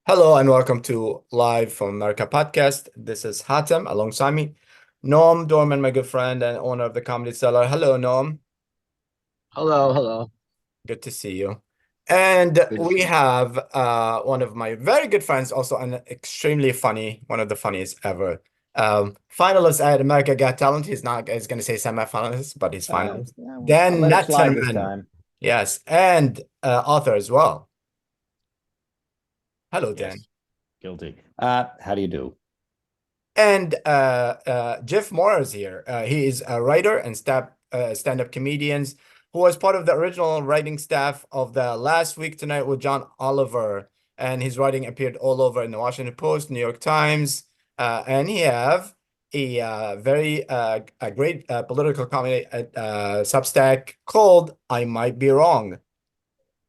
Hello and welcome to Live from America podcast. This is Hatem alongside me, Noam Dworman, my good friend and owner of the Comedy Cellar. Hello, Noam. Hello, hello. Good to see you. And Good to we see you. have one of my very good friends, also an extremely funny, one of the funniest ever. Finalist at America Got Talent. He's not, he's going to say semi-finalist, but he's finalist. Yeah, I'll Dan let it slide this Naturman. time. Yes, and author as well. Hello, Dan. Yes, guilty. How do you do? And Jeff Moore is here. He is a writer and stand-up comedian who was part of the original writing staff of the Last Week Tonight with John Oliver. And his writing appeared all over in the Washington Post, New York Times, and he have a very a great political comedy Substack called "I Might Be Wrong."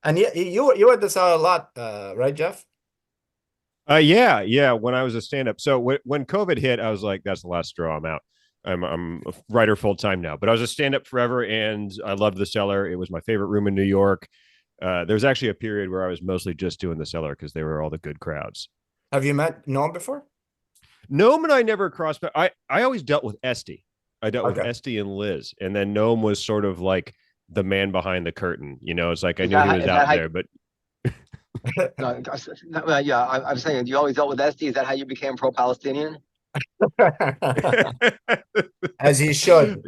And you read this out a lot, right, Jeff? Yeah. When I was a stand-up, so when COVID hit, I was like, "That's the last straw. I'm out. I'm a writer full time now." But I was a stand-up forever, and I loved the Cellar. It was my favorite room in New York. There was actually a period where I was mostly just doing the Cellar because they were all the good crowds. Have you met Noam before? Noam and I never crossed, but I always dealt with Esty. I dealt with Okay. Esty and Liz, and then Noam was sort of like the man behind the curtain. It's like I Is knew he that, was is that out how, there, but yeah, I'm saying you always dealt with Esty. Is that how you became pro-Palestinian? As he should.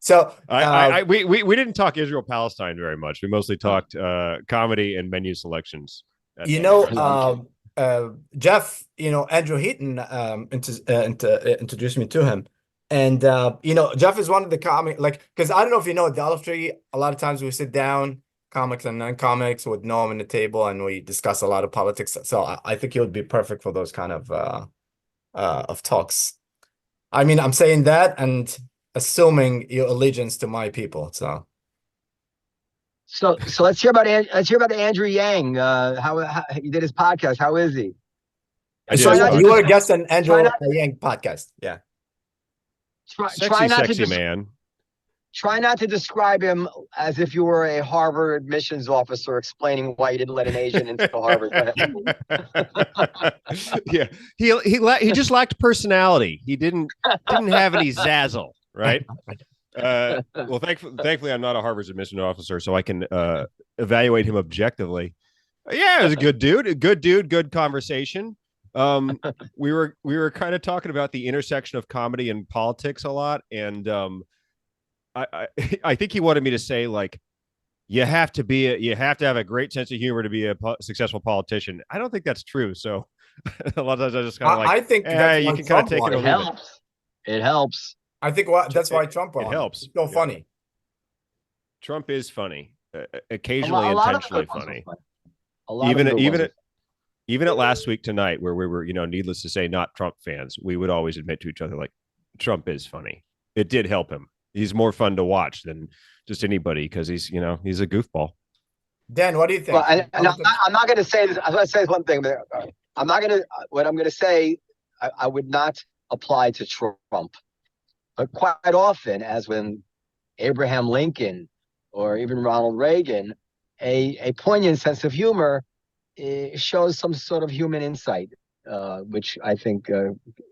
So we didn't talk Israel Palestine very much. We mostly talked comedy and menu selections. Jeff, Andrew Heaton introduced me to him. And Jeff is one of the comic, like, because I don't know if you know, at Dollar Tree, a lot of times we sit down, comics and non-comics, with Noam on the table, and we discuss a lot of politics. So I think he would be perfect for those kind of talks. I mean, I'm saying that and assuming your allegiance to my people. So let's hear about Andrew Yang. How he did his podcast. How is he? You were a guest on Andrew Yang podcast. Yeah. Sexy man. Try not to describe him as if you were a Harvard admissions officer explaining why you didn't let an Asian into Harvard. Yeah, he just lacked personality. He didn't have any zazzle, right? Well, thankfully, I'm not a Harvard admissions officer, so I can evaluate him objectively. Yeah, it was a good dude, good conversation. We were kind of talking about the intersection of comedy and politics a lot, and I think he wanted me to say, like, you have to have a great sense of humor to be a successful politician. I don't think that's true. So a lot of times I just kind of like, I think that's you can kind of take it. It helps. It helps. I think that's why Trump won. It helps. It's so funny. Trump is funny, occasionally intentionally funny. Even at Last Week Tonight, where we were, needless to say, not Trump fans, we would always admit to each other, like, Trump is funny. It did help him. He's more fun to watch than just anybody because he's a goofball. Dan, what do you think? Well, I'm not going to say this. I'm going to say one thing. I'm not going to. What I'm going to say, I would not apply to Trump. But quite often, as when Abraham Lincoln or even Ronald Reagan, a poignant sense of humor shows some sort of human insight, which I think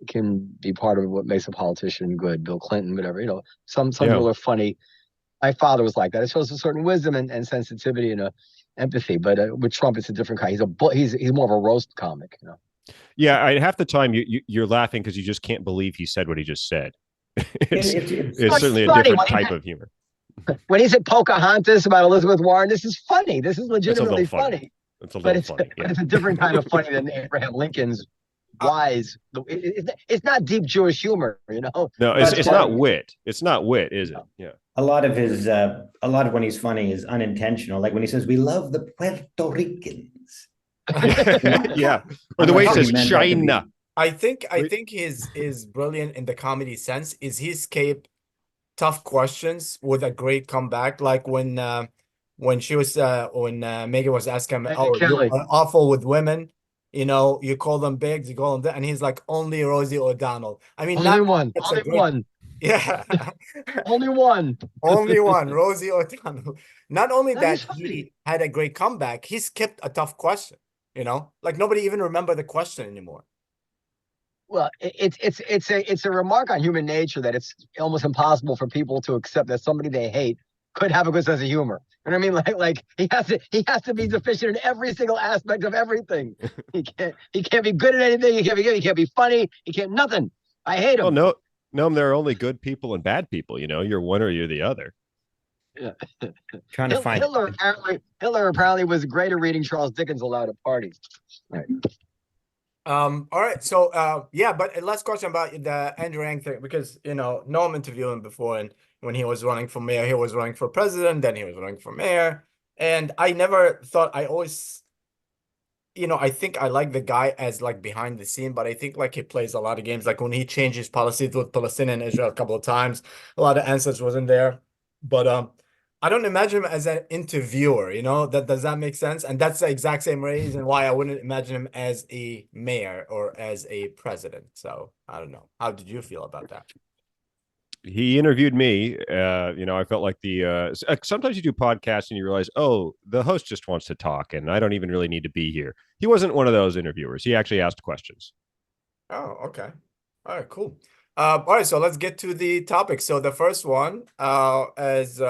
can be part of what makes a politician good. Bill Clinton, whatever, some people are funny. My father was like that. It shows a certain wisdom and sensitivity and empathy. But with Trump, it's a different kind. He's more of a roast comic. Yeah, half the time you're laughing because you just can't believe he said what he just said. It's certainly a different type of humor. When he said Pocahontas about Elizabeth Warren, this is funny. This is legitimately funny. It's a little funny. But it's a different kind of funny than Abraham Lincoln's wise. It's not deep Jewish humor, No, it's not wit. It's not wit, is it? Yeah. A lot of when he's funny is unintentional. Like when he says, "We love the Puerto Ricans." Yeah. Or the way he says China. I think his brilliant in the comedy sense is he escaped tough questions with a great comeback. Like when Megan was asking him, "Oh, you're awful with women. You call them bigs, you call them that," and he's like, "Only Rosie O'Donnell." I mean, only one. Yeah, only one, Rosie O'Donnell. Not only that, he had a great comeback. He skipped a tough question. You know, like nobody even remember the question anymore. Well, it's a remark on human nature that it's almost impossible for people to accept that somebody they hate could have a good sense of humor. You know what I mean? Like he has to be deficient in every single aspect of everything. He can't be good at anything. He can't be good. He can't be funny. He can't nothing. I hate him. Well, no, there are only good people and bad people. You know, you're one or you're the other. Yeah. Trying to find Hitler apparently was great at reading Charles Dickens aloud at parties. Right. All right. So, yeah, but last question about the Andrew Yang thing, because, you know, Noam interviewed him before, and when he was running for mayor, he was running for president, then he was running for mayor. And I never thought, I always, you know, I think I like the guy as like behind the scene, but I think like he plays a lot of games. Like when he changed his policies with Palestinian and Israel a couple of times, a lot of answers wasn't there. But I don't imagine him as an interviewer, you know, does that make sense? And that's the exact same reason why I wouldn't imagine him as a mayor or as a president. So I don't know. How did you feel about that? He interviewed me. You know, I felt like sometimes you do podcasts and you realize, oh, the host just wants to talk and I don't even really need to be here. He wasn't one of those interviewers. He actually asked questions. Oh, okay. All right, cool. All right, so let's get to the topic. So the first one, is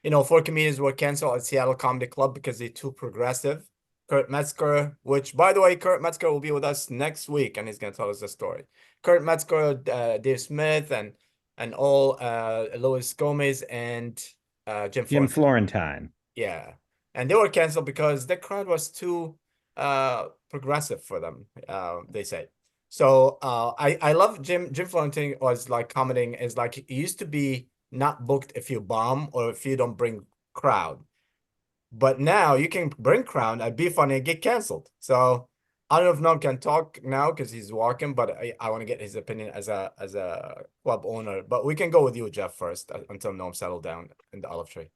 you know, 4 comedians were canceled at Seattle Comedy Club because they're too progressive. Kurt Metzger, which by the way, Kurt Metzger will be with us next week, and he's gonna tell us the story. Kurt Metzger, Dave Smith, and all Louis Gomez and Jim Jim Florentine. Florentine. Yeah, and they were canceled because the crowd was too progressive for them. They say. So I love Jim Florentine was like commenting is like he used to be not booked if you bomb or if you don't bring crowd. But now you can bring crowd and be funny and get canceled. So I don't know if Noam can talk now because he's walking, but I want to get his opinion as a club owner. But we can go with you, Jeff, first until Noam settled down in the olive tree.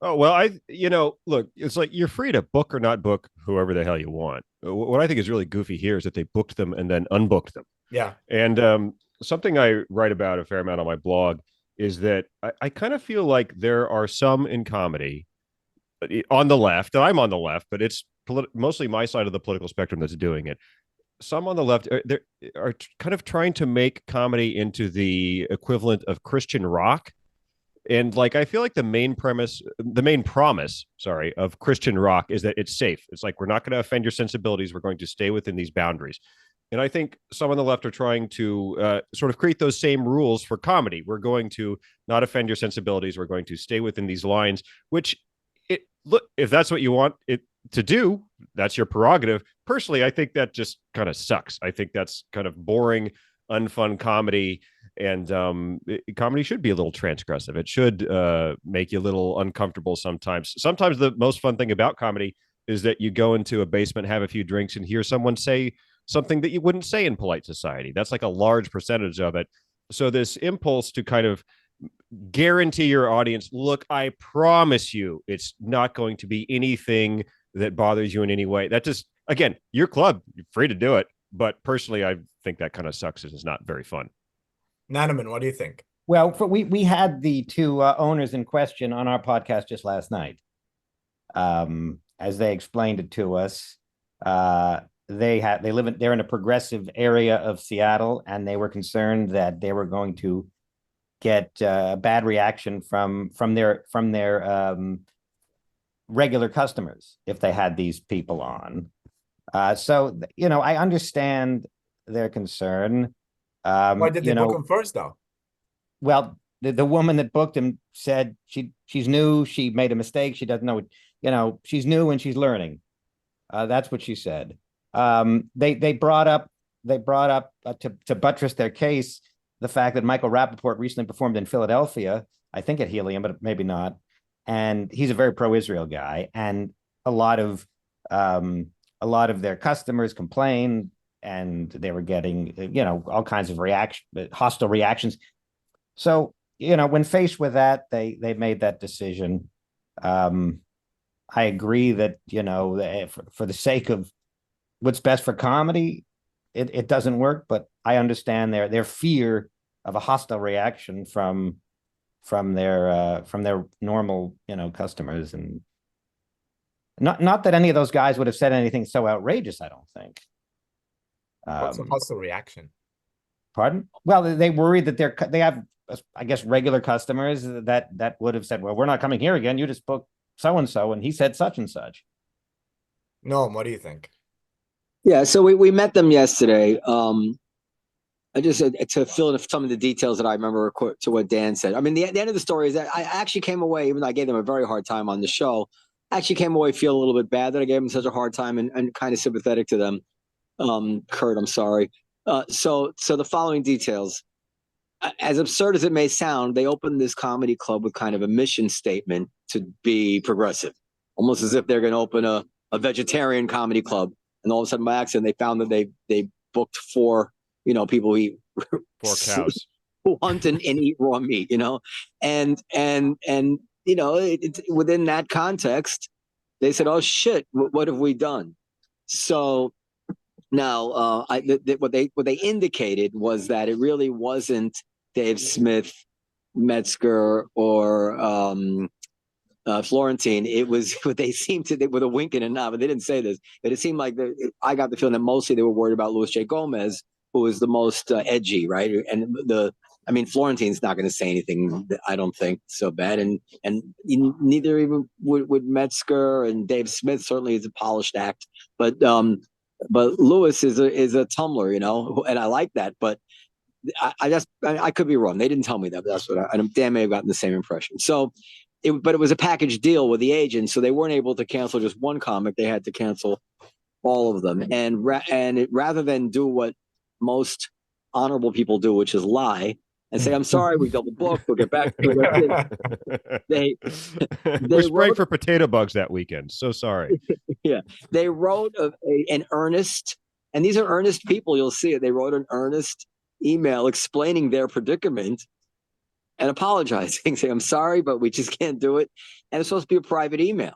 Oh, well, you know, look, it's like you're free to book or not book whoever the hell you want. What I think is really goofy here is that they booked them and then unbooked them. Yeah. And something I write about a fair amount on my blog is that I kind of feel like there are some in comedy on the left, and I'm on the left, but it's mostly my side of the political spectrum that's doing it. Some on the left are kind of trying to make comedy into the equivalent of Christian rock. And like, I feel like the main promise, sorry, of Christian rock is that it's safe. It's like, we're not going to offend your sensibilities. We're going to stay within these boundaries. And I think some on the left are trying to sort of create those same rules for comedy. We're going to not offend your sensibilities. We're going to stay within these lines, which look, if that's what you want it to do, that's your prerogative. Personally, I think that just kind of sucks. I think that's kind of boring, unfun comedy. And comedy should be a little transgressive. It should make you a little uncomfortable sometimes. Sometimes the most fun thing about comedy is that you go into a basement, have a few drinks, and hear someone say something that you wouldn't say in polite society. That's like a large percentage of it. So this impulse to kind of guarantee your audience, look, I promise you, it's not going to be anything that bothers you in any way. That just, again, your club, you're free to do it. But personally, I think that kind of sucks and it's not very fun. Naturman, what do you think? Well, we had the two owners in question on our podcast just last night. As they explained it to us, they're in a progressive area of Seattle, and they were concerned that they were going to get a bad reaction from their regular customers if they had these people on. So you know, I understand their concern. Why did they book him first, though? Well, the woman that booked him said she's new. She made a mistake. She doesn't know. You know, she's new and she's learning. That's what she said. They brought up to buttress their case the fact that Michael Rappaport recently performed in Philadelphia, I think at Helium, but maybe not. And he's a very pro-Israel guy. And a lot of their customers complained, and they were getting, you know, all kinds of hostile reactions. So, you know, when faced with that, they made that decision. I agree that, you know, for the sake of what's best for comedy, it doesn't work, but I understand their fear of a hostile reaction from their normal, you know, customers, and Not that any of those guys would have said anything so outrageous, I don't think. What's the hostile reaction? Pardon? Well, they worried that they have, I guess, regular customers that would have said, well, we're not coming here again. You just booked so-and-so, and he said such and such. Noam, what do you think? Yeah, so we met them yesterday. I just to fill in some of the details that I remember to what Dan said. I mean, the end of the story is that I actually came away, even though I gave them a very hard time on the show, I actually came away feeling a little bit bad that I gave them such a hard time and kind of sympathetic to them. Kurt, I'm sorry. So the following details. As absurd as it may sound, they opened this comedy club with kind of a mission statement to be progressive, almost as if they're going to open a vegetarian comedy club. And all of a sudden, by accident, they found that they booked four, people who eat Poor cows. who hunt and eat raw meat, and within that context, they said, "Oh shit, what have we done?" So now, what they indicated was that it really wasn't Dave Smith, Metzger, or Florentine. It was what they seemed to, with a wink and a nod, but they didn't say this. But it seemed like I got the feeling that mostly they were worried about Louis J. Gomez, who was the most edgy, right? And Florentine's not going to say anything, I don't think, so bad. And neither even would Metzger, and Dave Smith certainly is a polished act. But Louis is a tumbler, and I like that. But I could be wrong. They didn't tell me that, but that's what Dan may have gotten the same impression. So, but it was a package deal with the agent, so they weren't able to cancel just one comic. They had to cancel all of them. And rather than do what most honorable people do, which is lie and say, "I'm sorry, we double booked. We'll get back to it." We're spraying for potato bugs that weekend. So sorry. Yeah, they wrote an earnest, and these are earnest people. You'll see it. They wrote an earnest email explaining their predicament and apologizing, saying, "I'm sorry, but we just can't do it." And it's supposed to be a private email.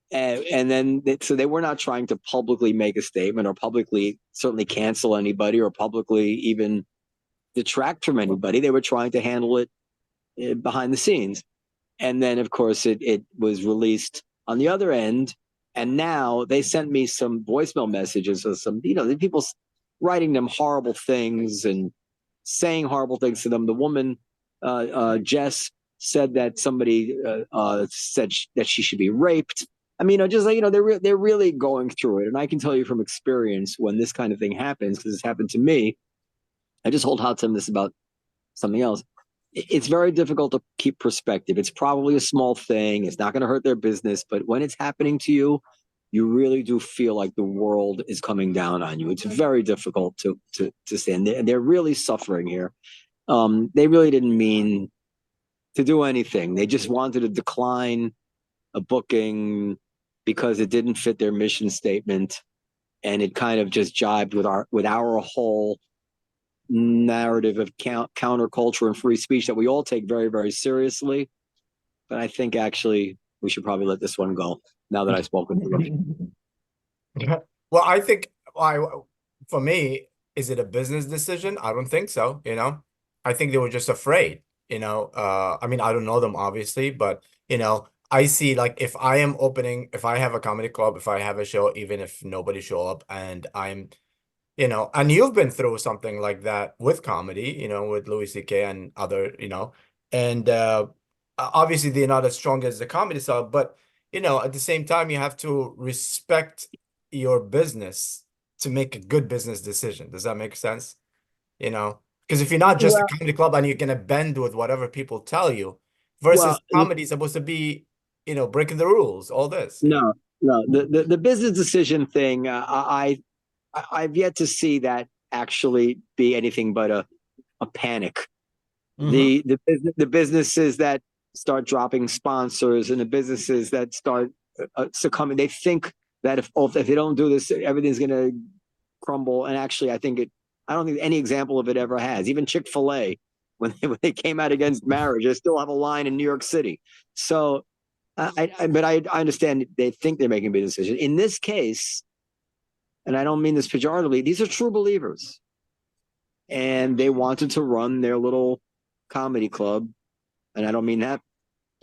And then, so they were not trying to publicly make a statement or publicly certainly cancel anybody or publicly even detract from anybody. They were trying to handle it behind the scenes. And then, of course, it was released on the other end. And now they sent me some voicemail messages of some, people writing them horrible things and saying horrible things to them. The woman, Jess, said that somebody said that she should be raped. I mean, they're really going through it. And I can tell you from experience, when this kind of thing happens, because it's happened to me, I just told Hatem this about something else. It's very difficult to keep perspective. It's probably a small thing. It's not going to hurt their business. But when it's happening to you, you really do feel like the world is coming down on you. It's very difficult to stand. They're really suffering here. They really didn't mean to do anything. They just wanted to decline a booking because it didn't fit their mission statement, and it kind of just jibed with our whole narrative of counterculture and free speech that we all take very, very seriously. But I think actually we should probably let this one go now that I've spoken to them. Well, I think for me, is it a business decision? I don't think so. I think they were just afraid. I mean, I don't know them obviously, but I see, like, if I have a comedy club, if I have a show, even if nobody show up, and I'm, and you've been through something like that with comedy, with Louis C.K. and other, and obviously they're not as strong as the comedy side, but at the same time, you have to respect your business to make a good business decision. Does that make sense? Because if you're not just a comedy club and you're gonna bend with whatever people tell you, versus comedy is supposed to be, breaking the rules, all this. No. The business decision thing, I've yet to see that actually be anything but a panic. Mm-hmm. The businesses that start dropping sponsors and the businesses that start succumbing, they think that if they don't do this, everything's going to crumble. And actually, I don't think any example of it ever has. Even Chick-fil-A, when they came out against marriage, they still have a line in New York City. So, but I understand they think they're making a big decision. In this case, and I don't mean this pejoratively, these are true believers. And they wanted to run their little comedy club, and I don't mean that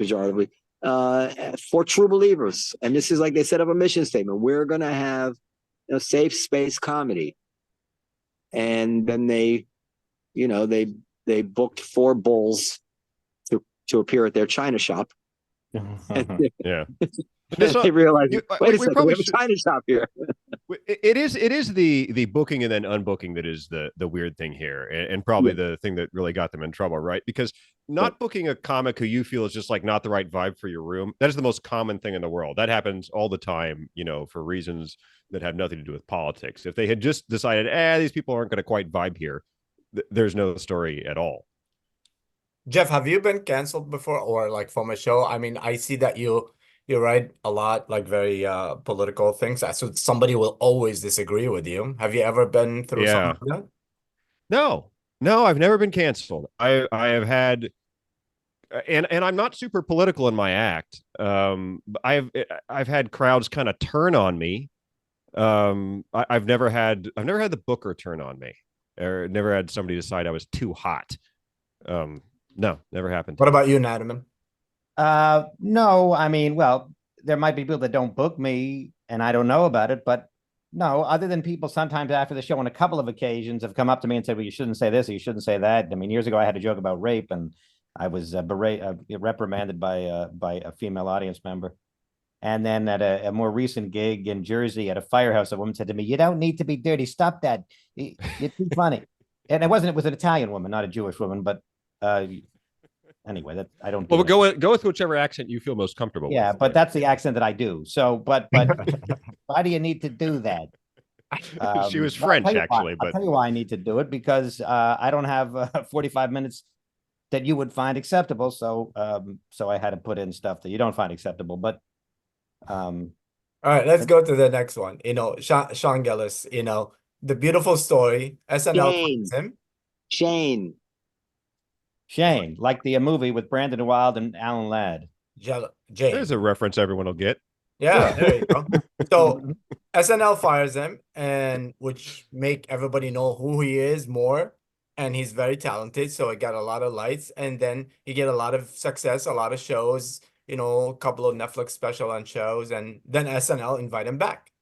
pejoratively, for true believers. And this is like they set up a mission statement. We're going to have safe space comedy. And then they booked 4 bulls to appear at their China shop. Yeah. They realized, wait a second, we have a China shop here. It is the booking and then unbooking that is the weird thing here, and probably the thing that really got them in trouble, right? Because not booking a comic who you feel is just like not the right vibe for your room, that is the most common thing in the world. That happens all the time, for reasons that have nothing to do with politics. If they had just decided, these people aren't going to quite vibe here, there's no story at all. Jeff, have you been canceled before, or like from a show? I mean, I see that you write a lot, like very political things. So somebody will always disagree with you. Have you ever been through something like that? No, I've never been canceled. I have had, and I'm not super political in my act. I've had crowds kind of turn on me. I've never had the booker turn on me, or never had somebody decide I was too hot. No, never happened. What about you, Naturman? No, I mean, well, there might be people that don't book me and I don't know about it, but no, other than people sometimes after the show on a couple of occasions have come up to me and said, well, you shouldn't say this or you shouldn't say that. I mean, years ago I had a joke about rape and I was reprimanded by a female audience member. And then at a more recent gig in Jersey at a firehouse, a woman said to me, you don't need to be dirty. Stop that. You're too funny. And it was an Italian woman, not a Jewish woman, but anyway, that I don't. Well, go with whichever accent you feel most comfortable with. Yeah, but that's the accent that I do. So, but why do you need to do that? She was French, actually. I'll tell you why I need to do it, because I don't have 45 minutes that you would find acceptable. So, so I had to put in stuff that you don't find acceptable. But all right, let's go to the next one. Sean Gillis. The beautiful story. SNL finds him. Shane, like the movie with Brandon Wild and Alan Ladd. Jane. There's a reference everyone will get. Yeah, there you go. So SNL fires him, and which make everybody know who he is more. And he's very talented, so he got a lot of lights, and then he get a lot of success, a lot of shows, a couple of Netflix special on shows, and then SNL invite him back.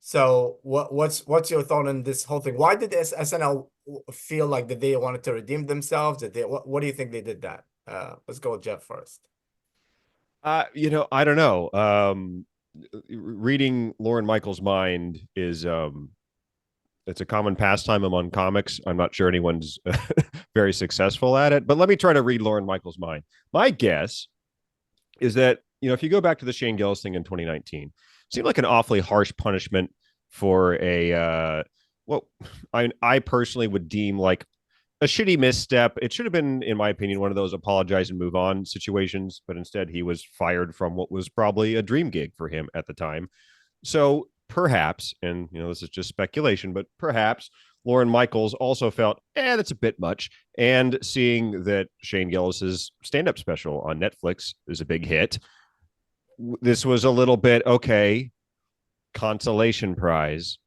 So what's your thought on this whole thing? Why did SNL feel like that they wanted to redeem themselves? What do you think they did that? Let's go with Jeff first. I don't know. Reading Lorne Michaels' mind is it's a common pastime among comics. I'm not sure anyone's very successful at it, but let me try to read Lorne Michaels' mind. My guess is that, if you go back to the Shane Gillis thing in 2019, it seemed like an awfully harsh punishment for what I personally would deem like a shitty misstep. It should have been, in my opinion, one of those apologize and move on situations, but instead he was fired from what was probably a dream gig for him at the time. So perhaps, and this is just speculation, but perhaps Lorne Michaels also felt, that's a bit much. And seeing that Shane Gillis's stand-up special on Netflix is a big hit, this was a little bit, okay, consolation prize.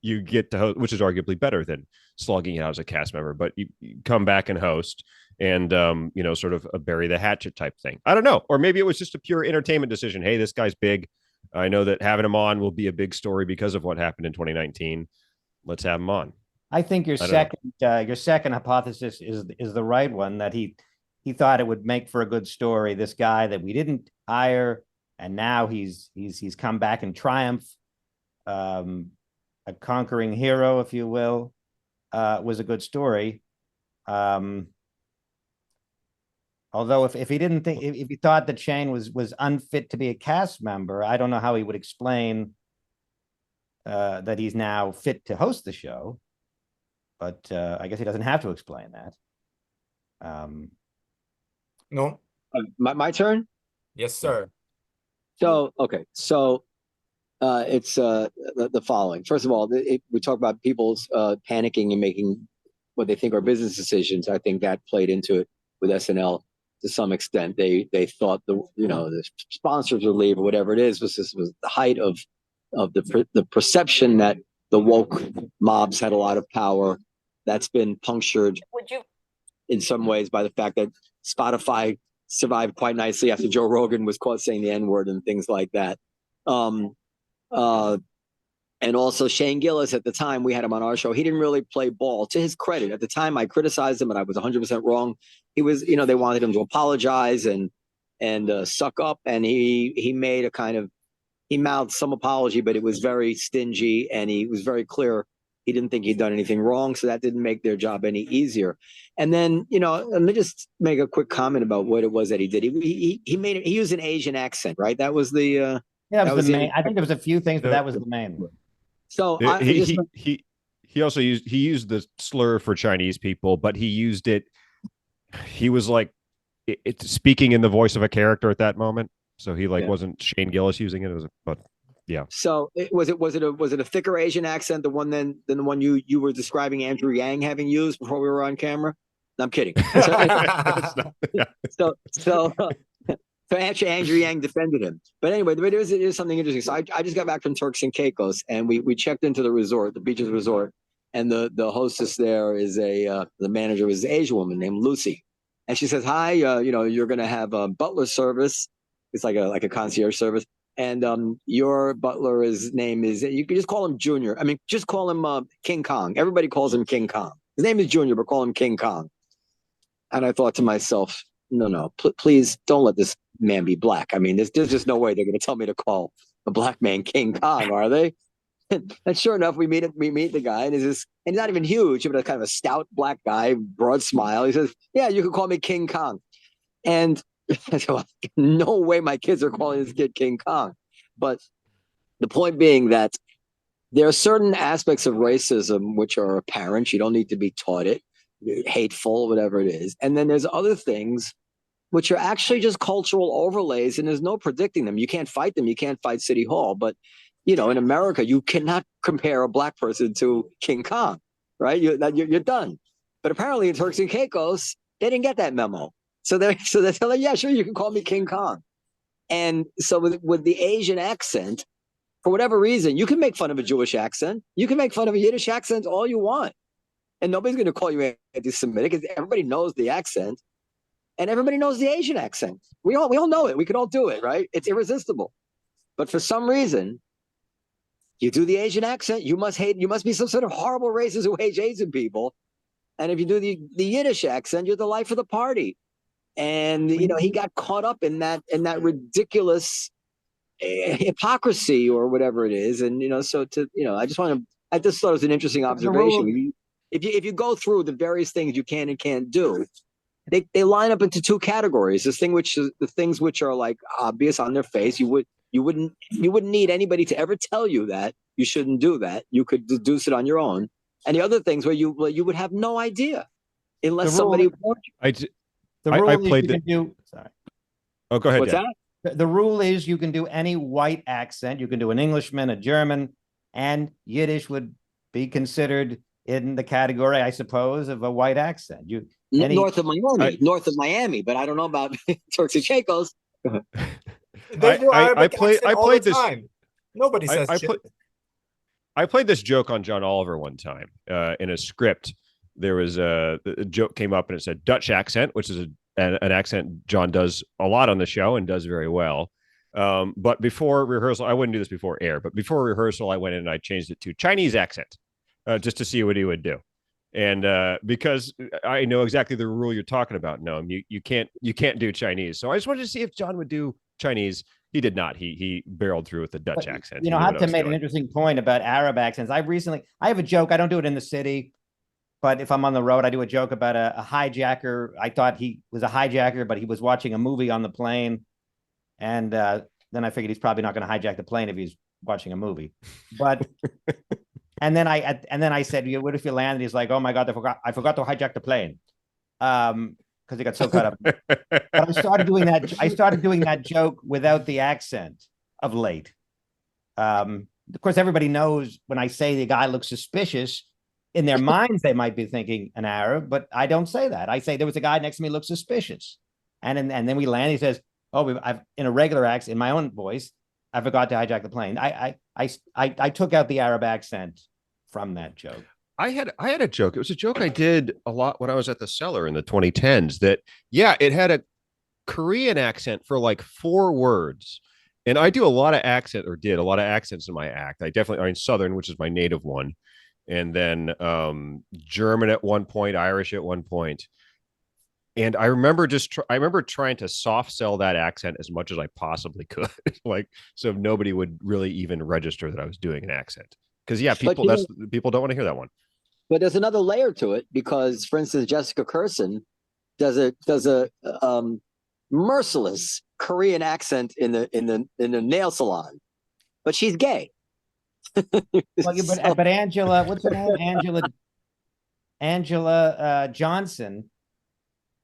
You get to host, which is arguably better than slugging it out as a cast member, but you come back and host and, sort of a bury the hatchet type thing. I don't know. Or maybe it was just a pure entertainment decision. Hey, this guy's big. I know that having him on will be a big story because of what happened in 2019. Let's have him on. I think your second hypothesis is the right one, that he thought it would make for a good story. This guy that we didn't hire, and now he's come back in triumph. A conquering hero, if you will, was a good story. Although if he didn't think, if he thought that Shane was unfit to be a cast member, I don't know how he would explain that he's now fit to host the show. But I guess he doesn't have to explain that. No. My turn? Yes, sir. So, okay. So it's the following. First of all, we talk about people's panicking and making what they think are business decisions. I think that played into it with SNL to some extent. They thought the sponsors would leave or whatever it is. Was the height of the perception that the woke mobs had a lot of power. That's been punctured in some ways by the fact that Spotify survived quite nicely after Joe Rogan was caught saying the N-word and things like that. And also Shane Gillis, at the time we had him on our show, he didn't really play ball. To his credit, at the time I criticized him and I was 100% wrong. He was, they wanted him to apologize and suck up, and he made he mouthed some apology, but it was very stingy, and he was very clear he didn't think he'd done anything wrong, so that didn't make their job any easier. And then, let me just make a quick comment about what it was that he did. He used an Asian accent, right? That was the that was the main. I think there was a few things, but that was the main one. So he also used the slur for Chinese people, but he used it. He was like speaking in the voice of a character at that moment, so he wasn't Shane Gillis using it. But yeah. So was it a thicker Asian accent, the one than the one you were describing Andrew Yang having used before we were on camera? No, I'm kidding. So actually, Andrew Yang defended him. But anyway, there's something interesting. So I just got back from Turks and Caicos, and we checked into the resort, the Beaches Resort, and the hostess there is the manager was an Asian woman named Lucy, and she says, "Hi, you're going to have a butler service. It's like a concierge service, and your butler's name is, you can just call him Junior. I mean, just call him King Kong. Everybody calls him King Kong. His name is Junior, but call him King Kong." And I thought to myself, no, please don't let this man be black. I mean, there's just no way they're going to tell me to call a black man King Kong, are they? And sure enough, we meet the guy, and he's not even huge, but a kind of a stout black guy, broad smile. He says, "Yeah, you can call me King Kong." And so, no way my kids are calling this kid King Kong. But the point being that there are certain aspects of racism which are apparent. You don't need to be taught it, hateful, whatever it is. And then there's other things which are actually just cultural overlays, and there's no predicting them. You can't fight them. You can't fight City Hall. But, in America, you cannot compare a black person to King Kong, right? You're done. But apparently in Turks and Caicos, they didn't get that memo. So they're like, "Yeah, sure, you can call me King Kong." And so with the Asian accent, for whatever reason, you can make fun of a Jewish accent. You can make fun of a Yiddish accent all you want. And nobody's going to call you anti-Semitic, because everybody knows the accent. And everybody knows the Asian accent. We all know it. We can all do it, right? It's irresistible. But for some reason, you do the Asian accent, you must be some sort of horrible racist who hates Asian people. And if you do the Yiddish accent, you're the life of the party. And he got caught up in that ridiculous hypocrisy or whatever it is. And I just thought it was an interesting observation. If you go through the various things you can and can't do, they line up into two categories. The things which are like obvious on their face, you wouldn't need anybody to ever tell you that you shouldn't do that. You could deduce it on your own. And the other things where you would have no idea unless somebody warned you. I played the. Sorry. Oh, go ahead. What's Dan. that? The rule is you can do any white accent. You can do an Englishman, a German, and Yiddish would be considered in the category, I suppose, of a white accent. North of Miami, but I don't know about Turks and Caicos. They do Arabic accent all the time. Nobody says shit. I played this joke on John Oliver one time in a script. There was a joke came up and it said Dutch accent, which is an accent John does a lot on the show and does very well. But before rehearsal, I wouldn't do this before air, but before rehearsal, I went in and I changed it to Chinese accent just to see what he would do. And because I know exactly the rule you're talking about, Noam, you can't do Chinese. So I just wanted to see if John would do Chinese. He did not. He barreled through with the Dutch accent. Hatem made an interesting point about Arab accents. I have a joke. I don't do it in the city, but if I'm on the road, I do a joke about a hijacker. I thought he was a hijacker, but he was watching a movie on the plane. And then I figured he's probably not going to hijack the plane if he's watching a movie. But and then I said, "What if you land?" And he's like, "Oh my God, I forgot to hijack the plane." Because he got so caught up. But I started doing that joke without the accent of late. Of course, everybody knows when I say the guy looks suspicious, in their minds they might be thinking an Arab, but I don't say that. I say there was a guy next to me who looks suspicious, and then we land. He says, "Oh, I've in a regular accent, in my own voice, I forgot to hijack the plane." I took out the Arab accent from that joke. I had a joke. It was a joke I did a lot when I was at the Cellar in the 2010s that, yeah, it had Korean accent for like 4 words. And I do a lot of accent, or did a lot of accents in my act. I definitely, I mean, Southern, which is my native one, and then German at one point, Irish at one point. And I remember I remember trying to soft sell that accent as much as I possibly could, like, so nobody would really even register that I was doing an accent. Because yeah, people people don't want to hear that one. But there's another layer to it because, for instance, Jessica Kirson does a merciless Korean accent in the nail salon, but she's gay. Well, but Angela, what's her name? Angela Johnson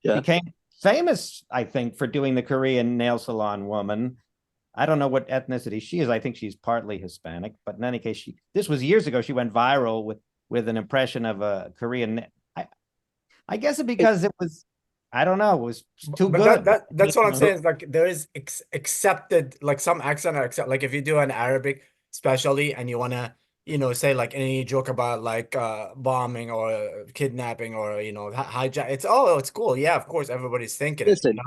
became famous, I think, for doing the Korean nail salon woman. I don't know what ethnicity she is. I think she's partly Hispanic, but in any case, this was years ago. She went viral with an impression of a Korean. I guess because it was, I don't know, it was too good. That's what I'm saying. Is like there is accepted, like some accent are accept. Like if you do an Arabic, especially, and you wanna, say like any joke about like bombing or kidnapping or hijack. It's cool. Yeah, of course, everybody's thinking Listen,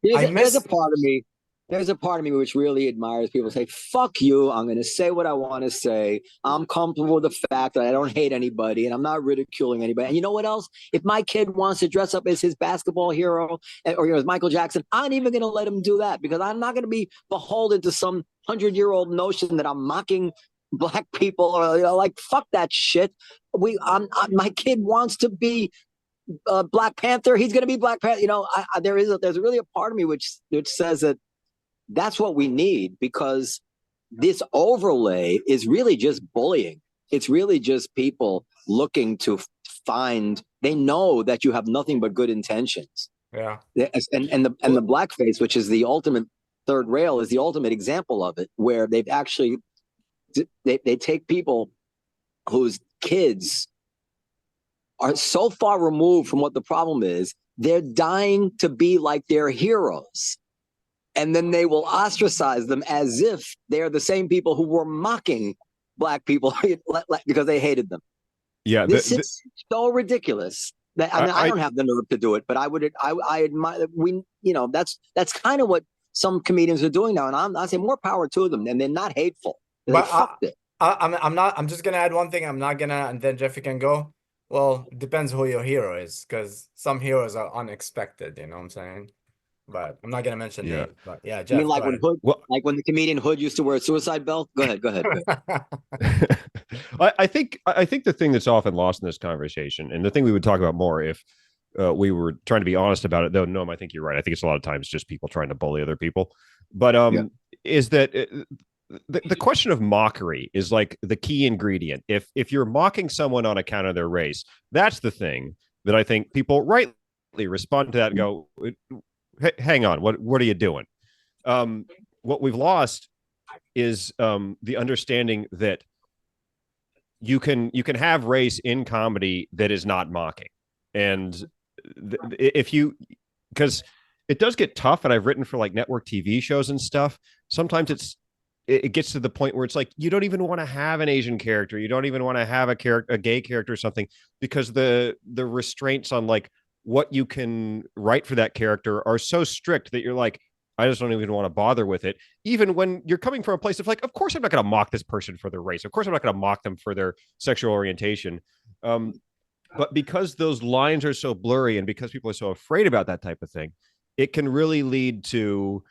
it. There's a part of me. There's a part of me which really admires people say, fuck you, I'm going to say what I want to say. I'm comfortable with the fact that I don't hate anybody and I'm not ridiculing anybody. And you know what else? If my kid wants to dress up as his basketball hero or as Michael Jackson, I'm not even going to let him do that because I'm not going to be beholden to some 100-year-old notion that I'm mocking black people or like, fuck that shit. My kid wants to be Black Panther. He's going to be Black Panther. There's really a part of me which says that that's what we need because this overlay is really just bullying. It's really just people looking to find. They know that you have nothing but good intentions. Yeah, and the blackface, which is the ultimate third rail, is the ultimate example of it, where they've actually they take people whose kids are so far removed from what the problem is. They're dying to be like their heroes. And then they will ostracize them as if they're the same people who were mocking black people because they hated them. Yeah, this is so ridiculous. That I don't have the nerve to do it, but I admire. That's kind of what some comedians are doing now, and I say more power to them, and they're not hateful. But I'm not. I'm just gonna add one thing. I'm not gonna, and then Jeffy can go. Well, it depends who your hero is, because some heroes are unexpected. You know what I'm saying? But I'm not gonna mention names. But yeah, Jeff. You mean like when like when the comedian Hood used to wear a suicide belt? Go ahead. I think the thing that's often lost in this conversation, and the thing we would talk about more if we were trying to be honest about it, though, Noam, I think you're right. I think it's a lot of times just people trying to bully other people. But is that the question of mockery is like the key ingredient. If you're mocking someone on account of their race, that's the thing that I think people rightly respond to that and go, hang on, what are you doing? What we've lost is the understanding that you can have race in comedy that is not mocking. And because it does get tough, and I've written for like network TV shows and stuff, sometimes it gets to the point where it's like you don't even want to have an Asian character, you don't even want to have a gay character or something, because the restraints on like what you can write for that character are so strict that you're like, I just don't even want to bother with it. Even when you're coming from a place of like, of course I'm not going to mock this person for their race. Of course I'm not going to mock them for their sexual orientation. But because those lines are so blurry and because people are so afraid about that type of thing, it can really lead to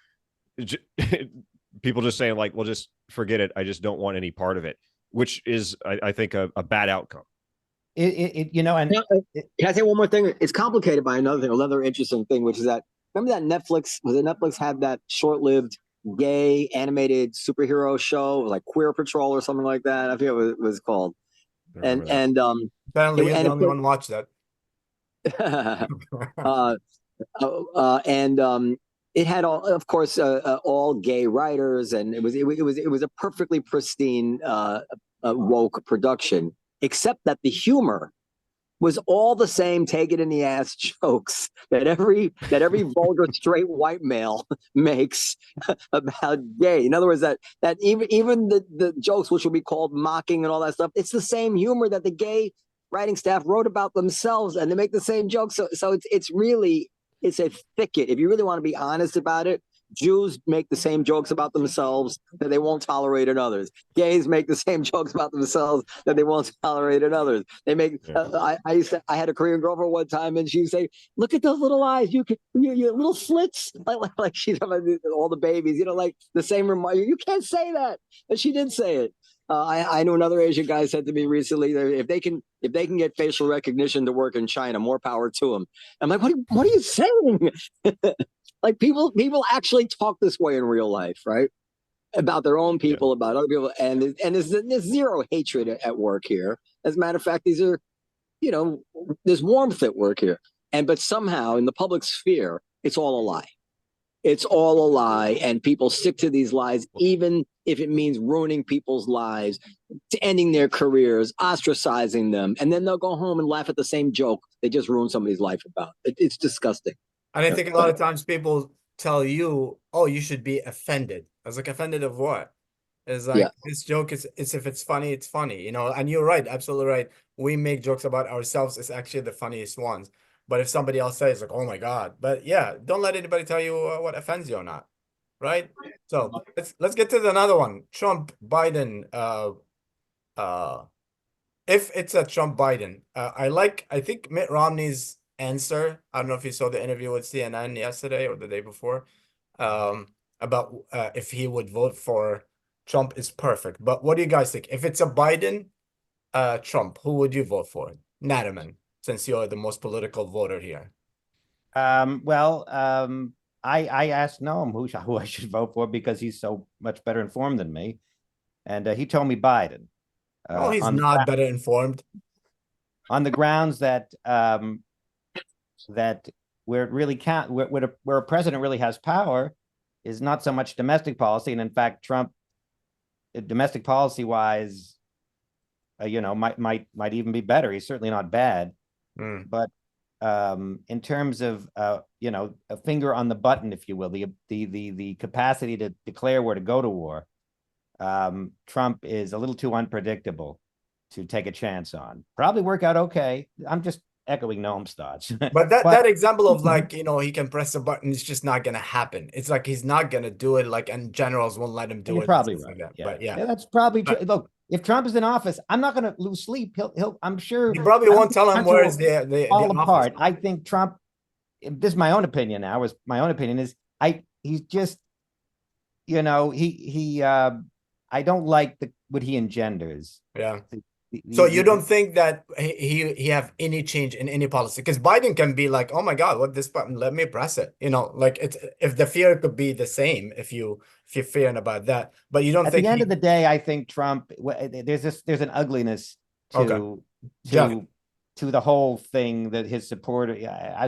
people just saying like, well, just forget it. I just don't want any part of it, which is, I think, a bad outcome. Can I say one more thing? It's complicated by another interesting thing, which is that, remember that Netflix had that short-lived gay animated superhero show, like Queer Patrol or something like that. I forget what it was called. Apparently you're the only one watch that. It had of course all gay writers, and it was a perfectly pristine woke production, except that the humor was all the same take it in the ass jokes that every vulgar straight white male makes about gay. In other words, that even the jokes, which will be called mocking and all that stuff, it's the same humor that the gay writing staff wrote about themselves, and they make the same jokes. So it's really, it's a thicket. If you really want to be honest about it, Jews make the same jokes about themselves that they won't tolerate in others. Gays make the same jokes about themselves that they won't tolerate in others. They make. I had a Korean girlfriend one time, and she'd say, "Look at those little eyes. You little slits, like she's all the babies. You know, like the same remark. You can't say that." But she did say it. I know another Asian guy said to me recently that if they can get facial recognition to work in China, more power to them. I'm like, what are you saying? Like people actually talk this way in real life, right? About their own people, about other people, and there's zero hatred at work here. As a matter of fact, these are, there's warmth at work here, but somehow in the public sphere, it's all a lie. It's all a lie, and people stick to these lies, even if it means ruining people's lives, to ending their careers, ostracizing them, and then they'll go home and laugh at the same joke they just ruined somebody's life about. It's disgusting. And I think a lot of times people tell you, "Oh, you should be offended." I was like, "Offended of what?" It's like this joke is if it's funny, it's funny, And you're right, absolutely right. We make jokes about ourselves. It's actually the funniest ones. But if somebody else says like, "Oh my God," but yeah, don't let anybody tell you what offends you or not, right? So let's get to another one. Trump, Biden. If it's a Trump Biden, I think Mitt Romney's answer. I don't know if you saw the interview with CNN yesterday or the day before, about if he would vote for Trump is perfect. But what do you guys think? If it's a Biden, Trump, who would you vote for? Naturman, since you're the most political voter here. I asked Noam who I should vote for because he's so much better informed than me, and he told me Biden. He's not better informed. On the grounds that that where it really can't, where a president really has power is not so much domestic policy, and in fact, Trump, domestic policy wise, might even be better. He's certainly not bad, but in terms of a finger on the button, if you will, the capacity to declare where to go to war, Trump is a little too unpredictable to take a chance on. Probably work out okay. I'm just echoing Noam's thoughts. But that example of like, he can press a button, it's just not gonna happen. It's like he's not gonna do it, like, and generals won't let him do You're it. probably right. Like that. Yeah. But Yeah, that's probably true. Look, if Trump is in office, I'm not gonna lose sleep. He'll I'm sure you probably won't tell him where is the all office. apart. I think Trump, this is my own opinion now, he's just, I don't like what he engenders. Yeah. So you don't think that he have any change in any policy? Because Biden can be like, "Oh my God, what this button? Let me press it." Like it's, if the fear could be the same, if you're fearing about that, but you don't At think the end of the day, I think Trump, there's an ugliness to the whole thing that his supporter.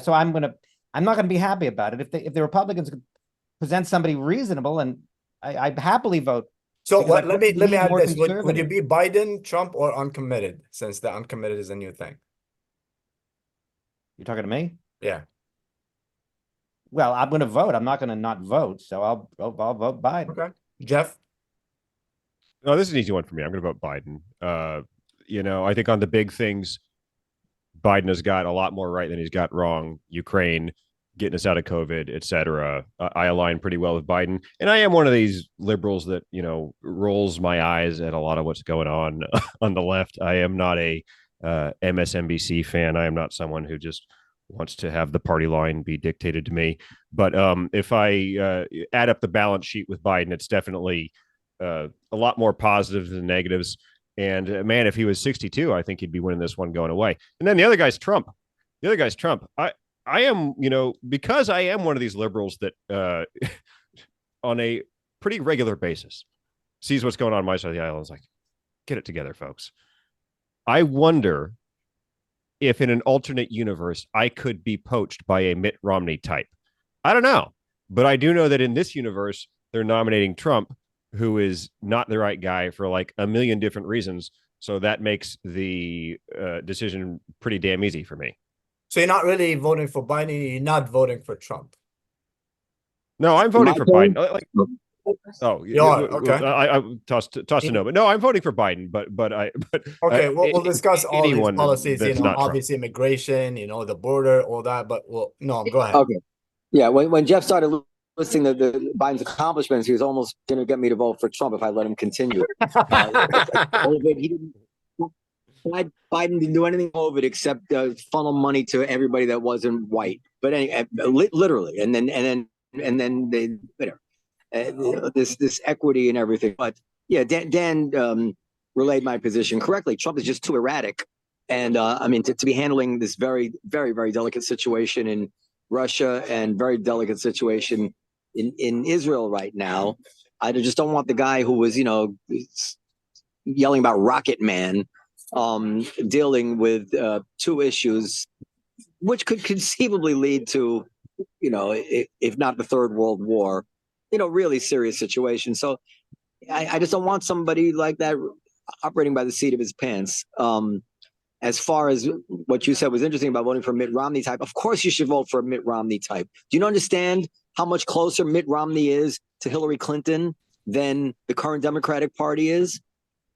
So I'm not gonna be happy about it if the Republicans present somebody reasonable, and I'd happily vote. So let me add this. Would you be Biden, Trump, or uncommitted, since the uncommitted is a new thing? You're talking to me? Yeah. Well, I'm going to vote. I'm not going to not vote. So I'll vote Biden. Okay. Jeff? No, this is an easy one for me. I'm going to vote Biden. I think on the big things, Biden has got a lot more right than he's got wrong. Ukraine, getting us out of COVID, et cetera. I align pretty well with Biden. And I am one of these liberals that, rolls my eyes at a lot of what's going on the left. I am not a MSNBC fan. I am not someone who just wants to have the party line be dictated to me. But if I add up the balance sheet with Biden, it's definitely a lot more positives than negatives. And man, if he was 62, I think he'd be winning this one going away. And then the other guy's Trump. I am, because I am one of these liberals that on a pretty regular basis sees what's going on my side of the aisle and is like, get it together, folks. I wonder if in an alternate universe, I could be poached by a Mitt Romney type. I don't know, but I do know that in this universe, they're nominating Trump, who is not the right guy for like a million different reasons. So that makes the decision pretty damn easy for me. So you're not really voting for Biden. You're not voting for Trump. No, I'm voting for Biden. Oh, You are, okay. I tossed a no, but no, I'm voting for Biden. But Okay, we'll discuss all these anyone policies, that's not Trump. obviously immigration, the border, all that, but no, go ahead. Okay. Yeah, when Jeff started listing the Biden's accomplishments, he was almost going to get me to vote for Trump if I let him continue. COVID, he didn't. Biden didn't do anything COVID except funnel money to everybody that wasn't white. But anyway, literally, and then they, this equity and everything. But yeah, Dan relayed my position correctly. Trump is just too erratic, and I mean to be handling this very, very, very delicate situation in Russia and very delicate situation in Israel right now. I just don't want the guy who was yelling about Rocket Man dealing with two issues which could conceivably lead to if not the Third World War, really serious situation. So I just don't want somebody like that operating by the seat of his pants. As far as what you said was interesting about voting for Mitt Romney type, of course you should vote for a Mitt Romney type. Do you understand how much closer Mitt Romney is to Hillary Clinton than the current Democratic Party is?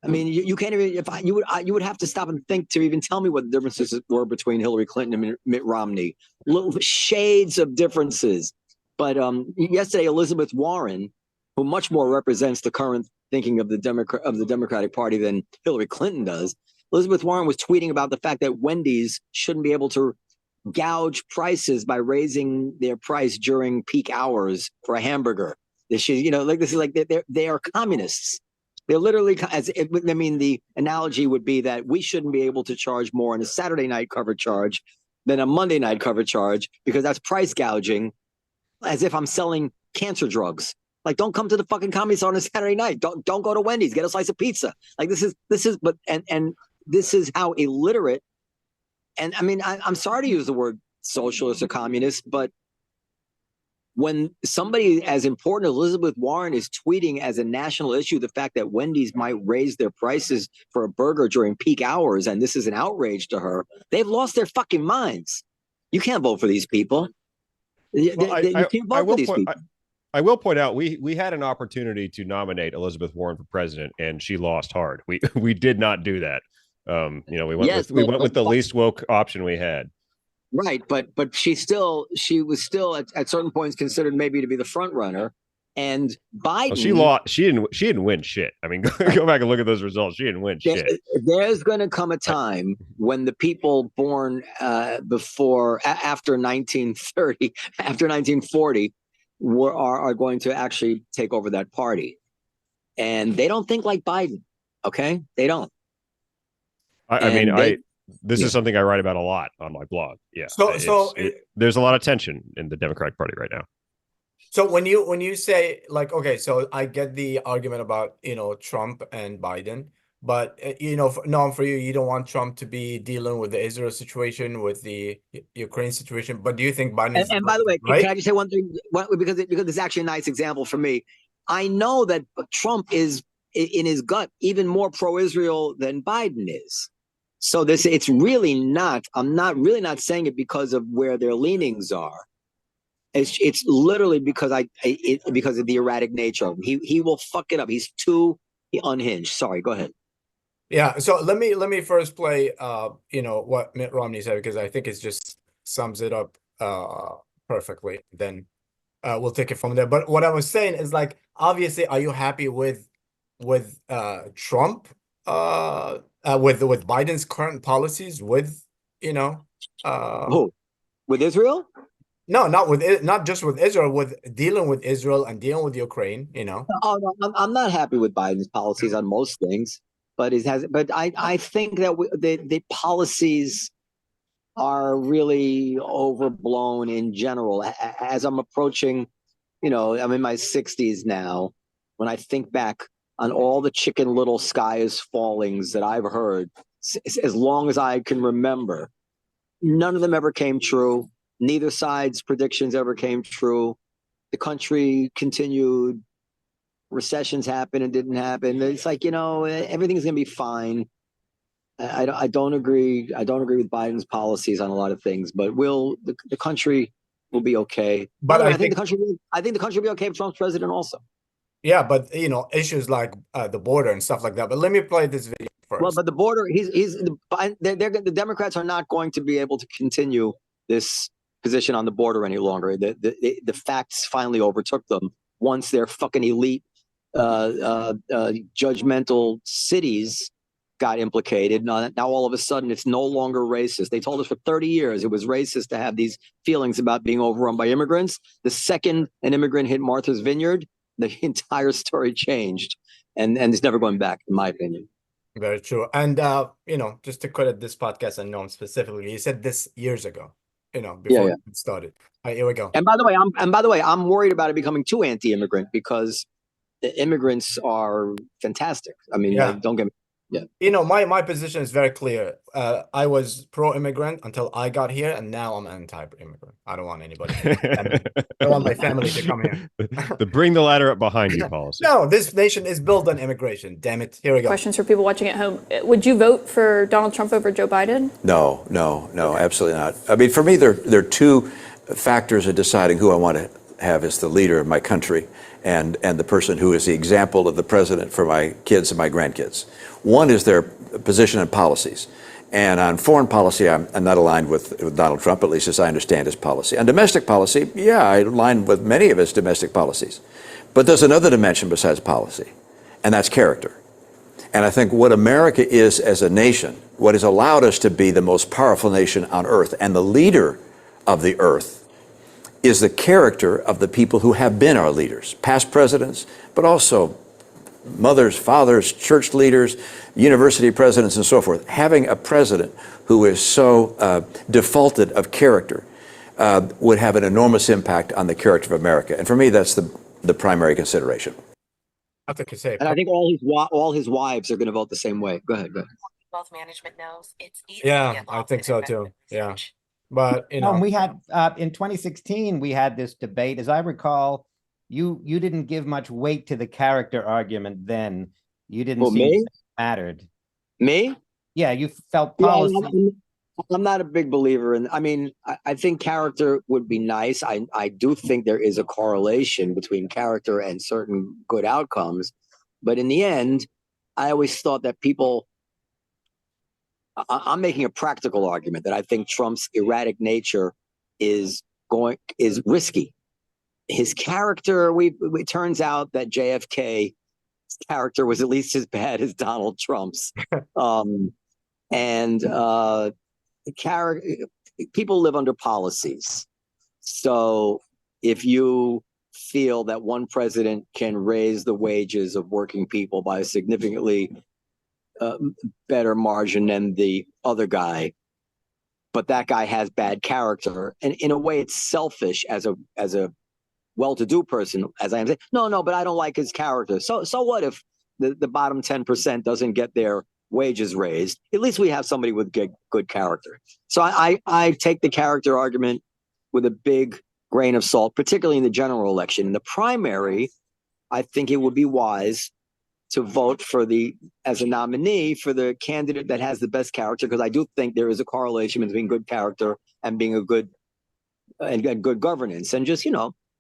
I mean, you can't even. You would have to stop and think to even tell me what the differences were between Hillary Clinton and Mitt Romney. Little shades of differences. But yesterday, Elizabeth Warren, who much more represents the current thinking of the Democratic Party than Hillary Clinton does, Elizabeth Warren was tweeting about the fact that Wendy's shouldn't be able to gouge prices by raising their price during peak hours for a hamburger. This is like they are communists. They're literally, the analogy would be that we shouldn't be able to charge more on a Saturday night cover charge than a Monday night cover charge because that's price gouging, as if I'm selling cancer drugs. Like, don't come to the fucking Comedy Store on a Saturday night. Don't go to Wendy's. Get a slice of pizza. Like this is how illiterate. And I mean, I'm sorry to use the word socialist or communist, but when somebody as important as Elizabeth Warren is tweeting as a national issue the fact that Wendy's might raise their prices for a burger during peak hours, and this is an outrage to her, they've lost their fucking minds. You can't vote for these people. You can't vote for these people. I will point out we had an opportunity to nominate Elizabeth Warren for president, and she lost hard. We did not do that. We went with the least woke option we had. Right, but she was still at certain points considered maybe to be the front runner, and Biden. Well, she lost. She didn't win shit. I mean, go back and look at those results. She didn't win shit. There's going to come a time when the people born after 1930, after 1940, are going to actually take over that party, and they don't think like Biden. Okay, they don't. This is something I write about a lot on my blog. Yeah. There's a lot of tension in the Democratic Party right now. So when you say, like, okay, so I get the argument about, Trump and Biden, but Noam, for you don't want Trump to be dealing with the Israel situation, with the Ukraine situation, but do you think Biden is, and by the way, right? Can I just say one thing? Because it's actually a nice example for me. I know that Trump is in his gut even more pro-Israel than Biden is. So it's really not. I'm not saying it because of where their leanings are. It's literally because because of the erratic nature of him. He will fuck it up. He's too unhinged. Sorry, go ahead. Yeah. So let me first play what Mitt Romney said, because I think it just sums it up perfectly. Then we'll take it from there. But what I was saying is, like, obviously, are you happy with Trump? With Biden's current policies, with who? With Israel? No, not just with Israel, with dealing with Israel and dealing with Ukraine. Oh no, I'm not happy with Biden's policies on most things, but I think that the policies are really overblown in general. As I'm approaching, I'm in my 60s now. When I think back on all the Chicken Little sky is fallings that I've heard, as long as I can remember, none of them ever came true. Neither side's predictions ever came true. The country continued. Recessions happened and didn't happen. It's like, everything's going to be fine. I don't agree. I don't agree with Biden's policies on a lot of things, but the country will be okay. But I think the country will be okay if Trump's president also. Yeah, but issues like the border and stuff like that. But let me play this video Well, first. but the border, the Democrats are not going to be able to continue this position on the border any longer. The facts finally overtook them once their fucking elite, judgmental cities got implicated. Now all of a sudden, it's no longer racist. They told us for 30 years it was racist to have these feelings about being overrun by immigrants. The second an immigrant hit Martha's Vineyard, the entire story changed, and it's never going back, in my opinion. Very true. And just to credit this podcast and Noam specifically, he said this years ago, before it started. All right, here we go. And by the way, I'm worried about it becoming too anti-immigrant because the immigrants are fantastic. I mean, don't get me. Yeah. My position is very clear. I was pro-immigrant until I got here, and now I'm anti-immigrant. I don't want anybody. I don't want my family to come here. The bring the ladder up behind you policy. No, this nation is built on immigration. Damn it. Here we go. Questions for people watching at home. Would you vote for Donald Trump over Joe Biden? No, absolutely not. I mean, for me, there are two factors in deciding who I want to have as the leader of my country and the person who is the example of the president for my kids and my grandkids. One is their position and policies. And on foreign policy, I'm not aligned with Donald Trump, at least as I understand his policy. On domestic policy, yeah, I align with many of his domestic policies. But there's another dimension besides policy, and that's character. And I think what America is as a nation, what has allowed us to be the most powerful nation on earth and the leader of the earth, is the character of the people who have been our leaders, past presidents, but also mothers, fathers, church leaders, university presidents, and so forth. Having a president who is so defaulted of character would have an enormous impact on the character of America. And for me, that's the primary consideration. I think you say. And I think all his wives are going to vote the same way. Go ahead. Wealth management knows it's easy. Yeah, I think so too. Yeah. But we had in 2016 we had this debate. As I recall, you didn't give much weight to the character argument then. You didn't see it mattered. Me? Yeah, you felt policy. Yeah, I'm not a big believer in. I mean, I think character would be nice. I do think there is a correlation between character and certain good outcomes, but in the end, I always thought that people. I'm making a practical argument that I think Trump's erratic nature is risky. His character, it turns out that JFK's character was at least as bad as Donald Trump's. People live under policies. So if you feel that one president can raise the wages of working people by a significantly better margin than the other guy, but that guy has bad character, and in a way it's selfish as a well-to-do person, as I am saying, no, but I don't like his character. So what if the bottom 10% doesn't get their wages raised? At least we have somebody with good character. So I take the character argument with a big grain of salt, particularly in the general election. In the primary, I think it would be wise to vote as a nominee for the candidate that has the best character, because I do think there is a correlation between good character and being good governance. And just,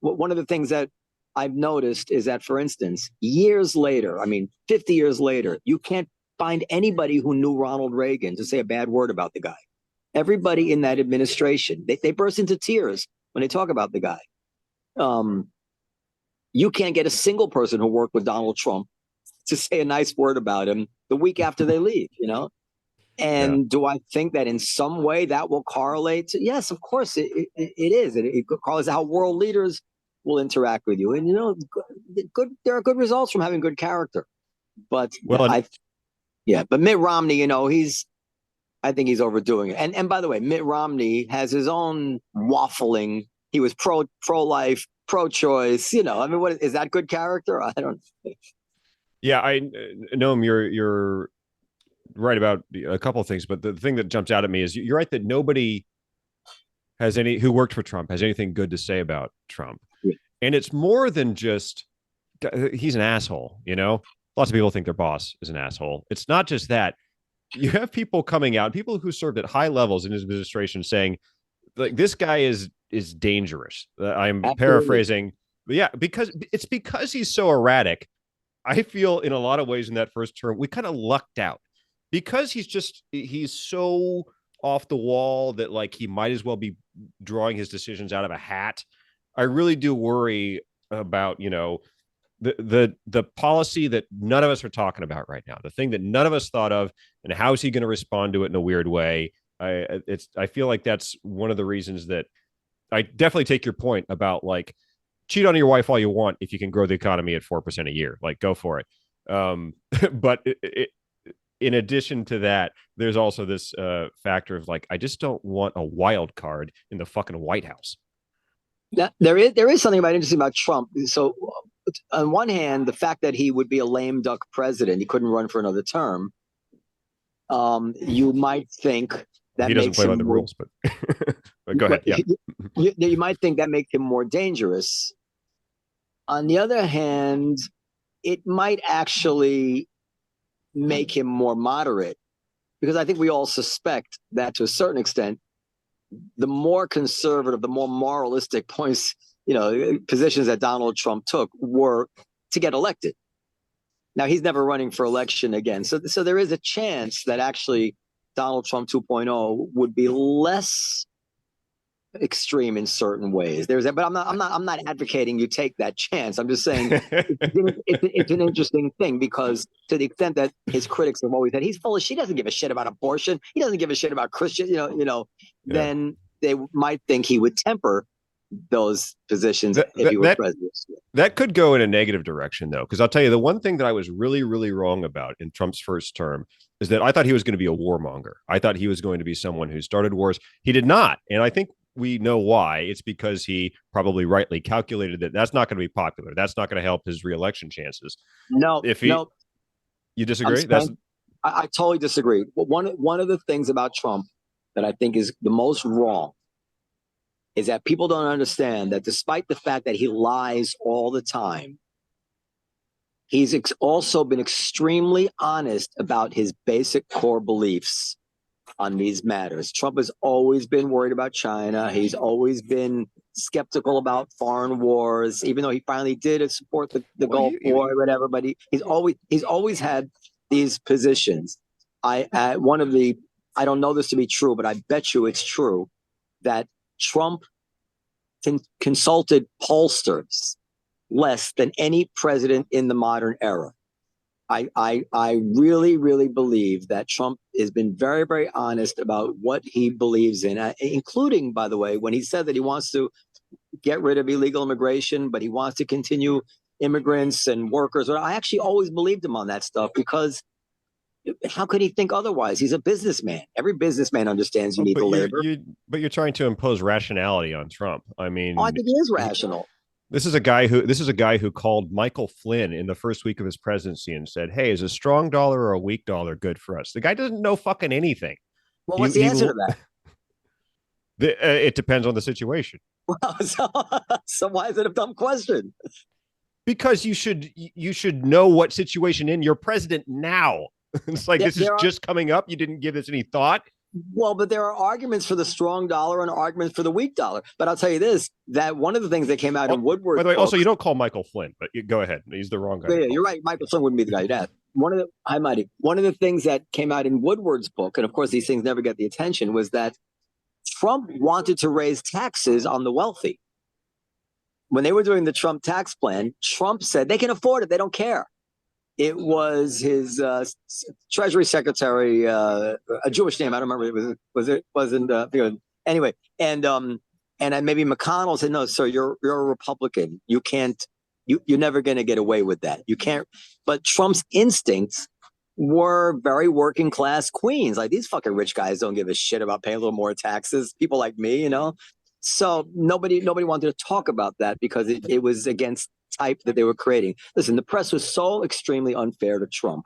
one of the things that I've noticed is that, for instance, years later, 50 years later, you can't find anybody who knew Ronald Reagan to say a bad word about the guy. Everybody in that administration, they burst into tears when they talk about the guy. You can't get a single person who worked with Donald Trump to say a nice word about him the week after they leave, And do I think that in some way that will correlate to? Yes, of course it is. It correlates to how world leaders will interact with you. And, there are good results from having good character. But but Mitt Romney, I think he's overdoing it. And by the way, Mitt Romney has his own waffling. He was pro-life, pro-choice. What is that good character? I don't think. Yeah, I know you're right about a couple of things, but the thing that jumps out at me is you're right that nobody who worked for Trump has anything good to say about Trump. Yeah. And it's more than just he's an asshole, Lots of people think their boss is an asshole. It's not just that. You have people coming out, people who served at high levels in his administration saying, like, this guy is dangerous. I'm paraphrasing. Yeah, because he's so erratic. I feel in a lot of ways in that first term, we kind of lucked out because he's so off the wall that like he might as well be drawing his decisions out of a hat. I really do worry about, the policy that none of us are talking about right now, the thing that none of us thought of, and how is he going to respond to it in a weird way? I feel like that's one of the reasons that I definitely take your point about like cheat on your wife all you want if you can grow the economy at 4% a year, like go for it. But in addition to that, there's also this factor of like, I just don't want a wild card in the fucking White House. Now, there is something interesting about Trump. So on one hand, the fact that he would be a lame duck president, he couldn't run for another term. You might think that he doesn't makes play by him the rules, but, but go ahead. Yeah. You might think that makes him more dangerous. On the other hand, it might actually make him more moderate, because I think we all suspect that to a certain extent, the more conservative, the more moralistic points, positions that Donald Trump took were to get elected. Now, he's never running for election again. So there is a chance that actually Donald Trump 2.0 would be less extreme in certain ways. There's that, but I'm not advocating you take that chance. I'm just saying it's an interesting thing, because to the extent that his critics have always said he's full of shit, he doesn't give a shit about abortion, he doesn't give a shit about Christian, then they might think he would temper those positions if he were president. That could go in a negative direction, though, because I'll tell you, the one thing that I was really, really wrong about in Trump's first term is that I thought he was going to be a warmonger. I thought he was going to be someone who started wars. He did not. And I think we know why. It's because he probably rightly calculated that that's not going to be popular. That's not going to help his reelection chances. No, you disagree? I totally disagree. One of the things about Trump that I think is the most wrong is that people don't understand that despite the fact that he lies all the time, he's also been extremely honest about his basic core beliefs on these matters. Trump has always been worried about China. He's always been skeptical about foreign wars, even though he finally did support the Gulf War or whatever. But he's always had these positions. I don't know this to be true, but I bet you it's true that Trump consulted pollsters less than any president in the modern era. I really, really believe that Trump has been very, very honest about what he believes in, including, by the way, when he said that he wants to get rid of illegal immigration, but he wants to continue immigrants and workers. I actually always believed him on that stuff, because how could he think otherwise? He's a businessman. Every businessman understands you need the labor. But you're trying to impose rationality on Trump. I mean, I think he is rational. This is a guy who called Michael Flynn in the first week of his presidency and said, "Hey, is a strong dollar or a weak dollar good for us?" The guy doesn't know fucking anything. Well, what's the answer to that? It depends on the situation. Well, so why is it a dumb question? Because you should know what situation you're president now. It's like this is just coming up. You didn't give this any thought. Well, but there are arguments for the strong dollar and arguments for the weak dollar. But I'll tell you this, that one of the things that came out in Woodward's By the way, book, also, you don't call Michael Flynn, but go ahead. He's the wrong guy. Yeah, you're right. Michael Flynn wouldn't be the guy you'd ask. One of the things that came out in Woodward's book, and of course these things never get the attention, was that Trump wanted to raise taxes on the wealthy. When they were doing the Trump tax plan, Trump said they can afford it. They don't care. It was his Treasury Secretary, a Jewish name. I don't remember. Anyway, and maybe McConnell said, "No, sir, you're a Republican. You can't. You're never going to get away with that. You can't." But Trump's instincts were very working class Queens. Like, these fucking rich guys don't give a shit about paying a little more taxes. People like me, So nobody wanted to talk about that because it was against type that they were creating. Listen, the press was so extremely unfair to Trump.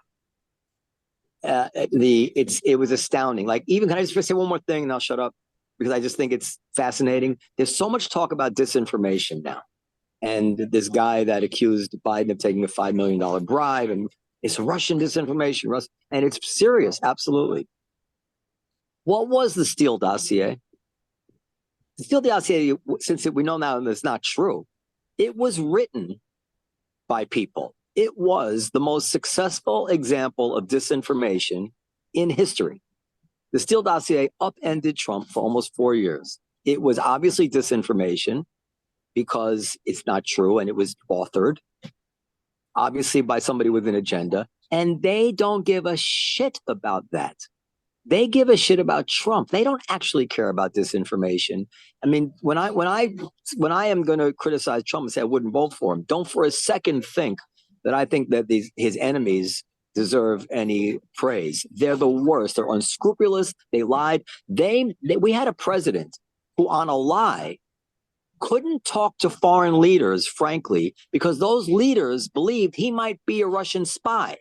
It was astounding. Like, even, can I just say one more thing and I'll shut up, because I just think it's fascinating. There's so much talk about disinformation now, and this guy that accused Biden of taking a $5 million bribe, and it's Russian disinformation, and it's serious, absolutely. What was the Steele dossier? The Steele dossier, since we know now that it's not true, It was written by people. It was the most successful example of disinformation in history. The Steele dossier upended Trump for almost 4 years. It was obviously disinformation because it's not true, and it was authored, obviously, by somebody with an agenda. And they don't give a shit about that. They give a shit about Trump. They don't actually care about disinformation. I mean, when I am going to criticize Trump and say I wouldn't vote for him, don't for a second think that I think that his enemies deserve any praise. They're the worst. They're unscrupulous. They lied. We had a president who, on a lie, couldn't talk to foreign leaders, frankly, because those leaders believed he might be a Russian spy.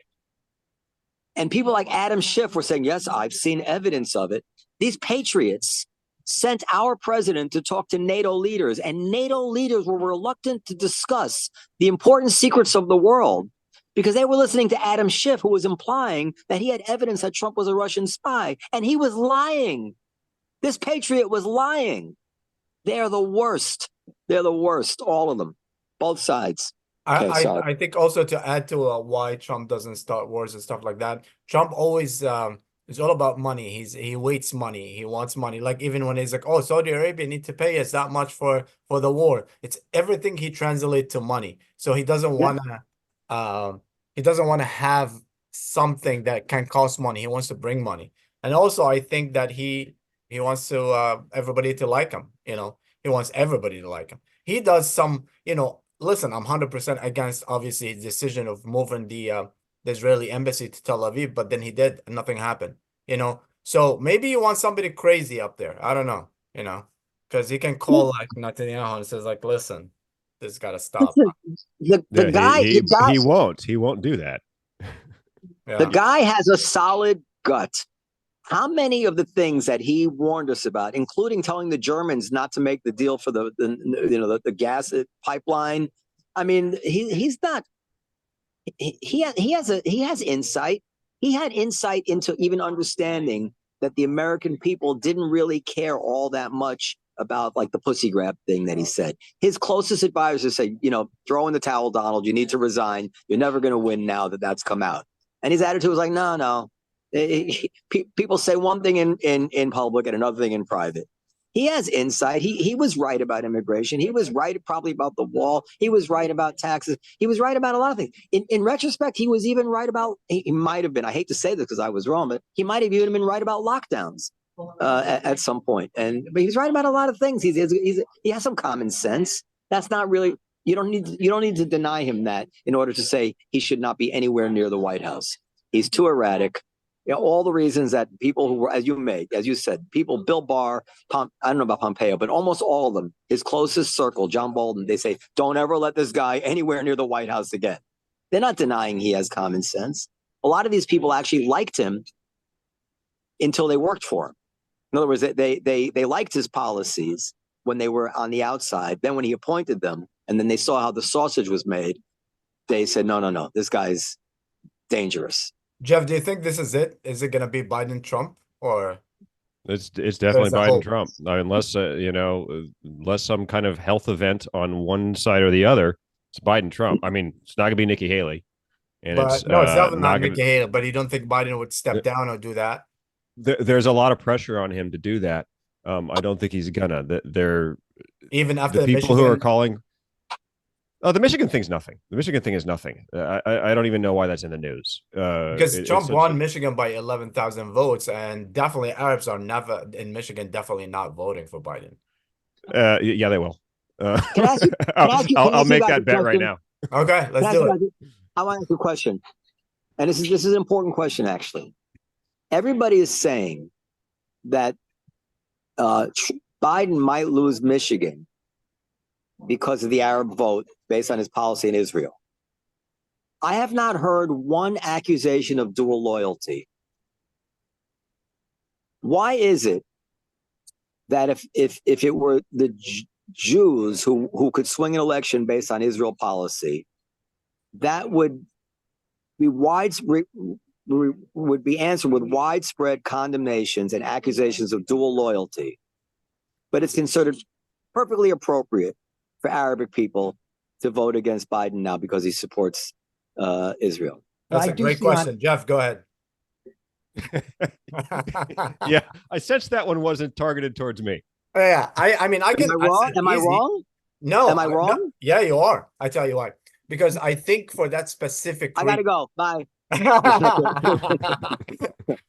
And people like Adam Schiff were saying, yes, I've seen evidence of it. These patriots sent our president to talk to NATO leaders, and NATO leaders were reluctant to discuss the important secrets of the world because they were listening to Adam Schiff, who was implying that he had evidence that Trump was a Russian spy, and he was lying. This patriot was lying. They're the worst. They're the worst, all of them, both sides. Okay, I think also to add to why Trump doesn't start wars and stuff like that, Trump always is all about money. He waits money. He wants money. Like even when he's like, oh, Saudi Arabia need to pay us that much for the war. It's everything he translates to money. So he doesn't wanna have something that can cost money. He wants to bring money. And also I think that he wants to everybody to like him, you know. He wants everybody to like him. He does some, you know. Listen, I'm 100% against, obviously, his decision of moving the Israeli embassy to Tel Aviv, but then he did, and nothing happened, you know? So maybe you want somebody crazy up there. I don't know, you know? Because he can call, like, Netanyahu and says, like, listen, this got to stop. The guy... He won't do that. Yeah. The guy has a solid gut. How many of the things that he warned us about, including telling the Germans not to make the deal for the gas pipeline? I mean, he's not. He has insight. He had insight into even understanding that the American people didn't really care all that much about like the pussy grab thing that he said. His closest advisors say, you know, throw in the towel, Donald. You need to resign. You're never going to win now that that's come out. And his attitude was like, no. People say one thing in public and another thing in private. He has insight. He was right about immigration. He was right probably about the wall. He was right about taxes. He was right about a lot of things. In retrospect, he was even right about, he might have been, I hate to say this because I was wrong, but he might have even been right about lockdowns at some point. But he was right about a lot of things. He has some common sense. That's not really, you don't need to deny him that in order to say he should not be anywhere near the White House. He's too erratic. You know, all the reasons that people who were, as you said, people, Bill Barr, I don't know about Pompeo, but almost all of them, his closest circle, John Bolton, they say, don't ever let this guy anywhere near the White House again. They're not denying he has common sense. A lot of these people actually liked him until they worked for him. In other words, they liked his policies when they were on the outside. Then when he appointed them, and then they saw how the sausage was made, they said, no, this guy's dangerous. Jeff, do you think this is it? Is it going to be Biden-Trump or? It's definitely Biden-Trump, unless unless some kind of health event on one side or the other. It's Biden-Trump. I mean, it's not going to be Nikki Haley, and it's definitely not Nikki Haley. But you don't think Biden would step down or do that? There's a lot of pressure on him to do that. I don't think he's gonna. They're even after the people who are calling. Oh, the Michigan thing's nothing. The Michigan thing is nothing. I don't even know why that's in the news. Because Trump won Michigan by 11,000 votes, and definitely Arabs are never in Michigan. Definitely not voting for Biden. Yeah, they will. I'll make that bet right now. Okay, let's do it. I want to ask you a question, and this is an important question actually. Everybody is saying that Biden might lose Michigan because of the Arab vote based on his policy in Israel. I have not heard one accusation of dual loyalty. Why is it that if it were the Jews who could swing an election based on Israel policy, that would be would be answered with widespread condemnations and accusations of dual loyalty, but it's considered perfectly appropriate for Arabic people to vote against Biden now because he supports Israel? That's I a do great see on- question. Jeff, go ahead. Yeah, I sensed that one wasn't targeted towards me. Yeah, I mean, I can. Am I wrong? said Am I easy. wrong? No. Am I no, wrong? yeah, you are. I tell you why. Because I think for that specific I gotta go. Bye. for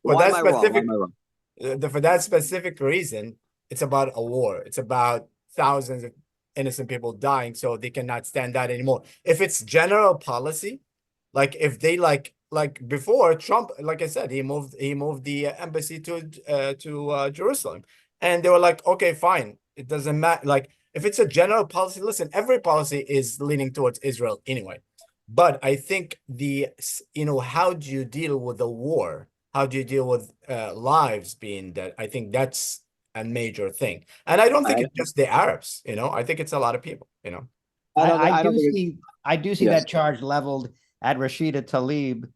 Why that am I wrong? Why specific am I wrong? for that specific reason, it's about a war. It's about thousands of innocent people dying, so they cannot stand that anymore. If it's general policy, like if they like before Trump, like I said, he moved the embassy to Jerusalem, and they were like, okay, fine, it doesn't matter. Like if it's a general policy, listen, every policy is leaning towards Israel anyway. But I think how do you deal with the war? How do you deal with lives being dead? I think that's a major thing. And I don't think it's just the Arabs, I think it's a lot of people, I don't think I do see Yes. that charge leveled at Rashida Tlaib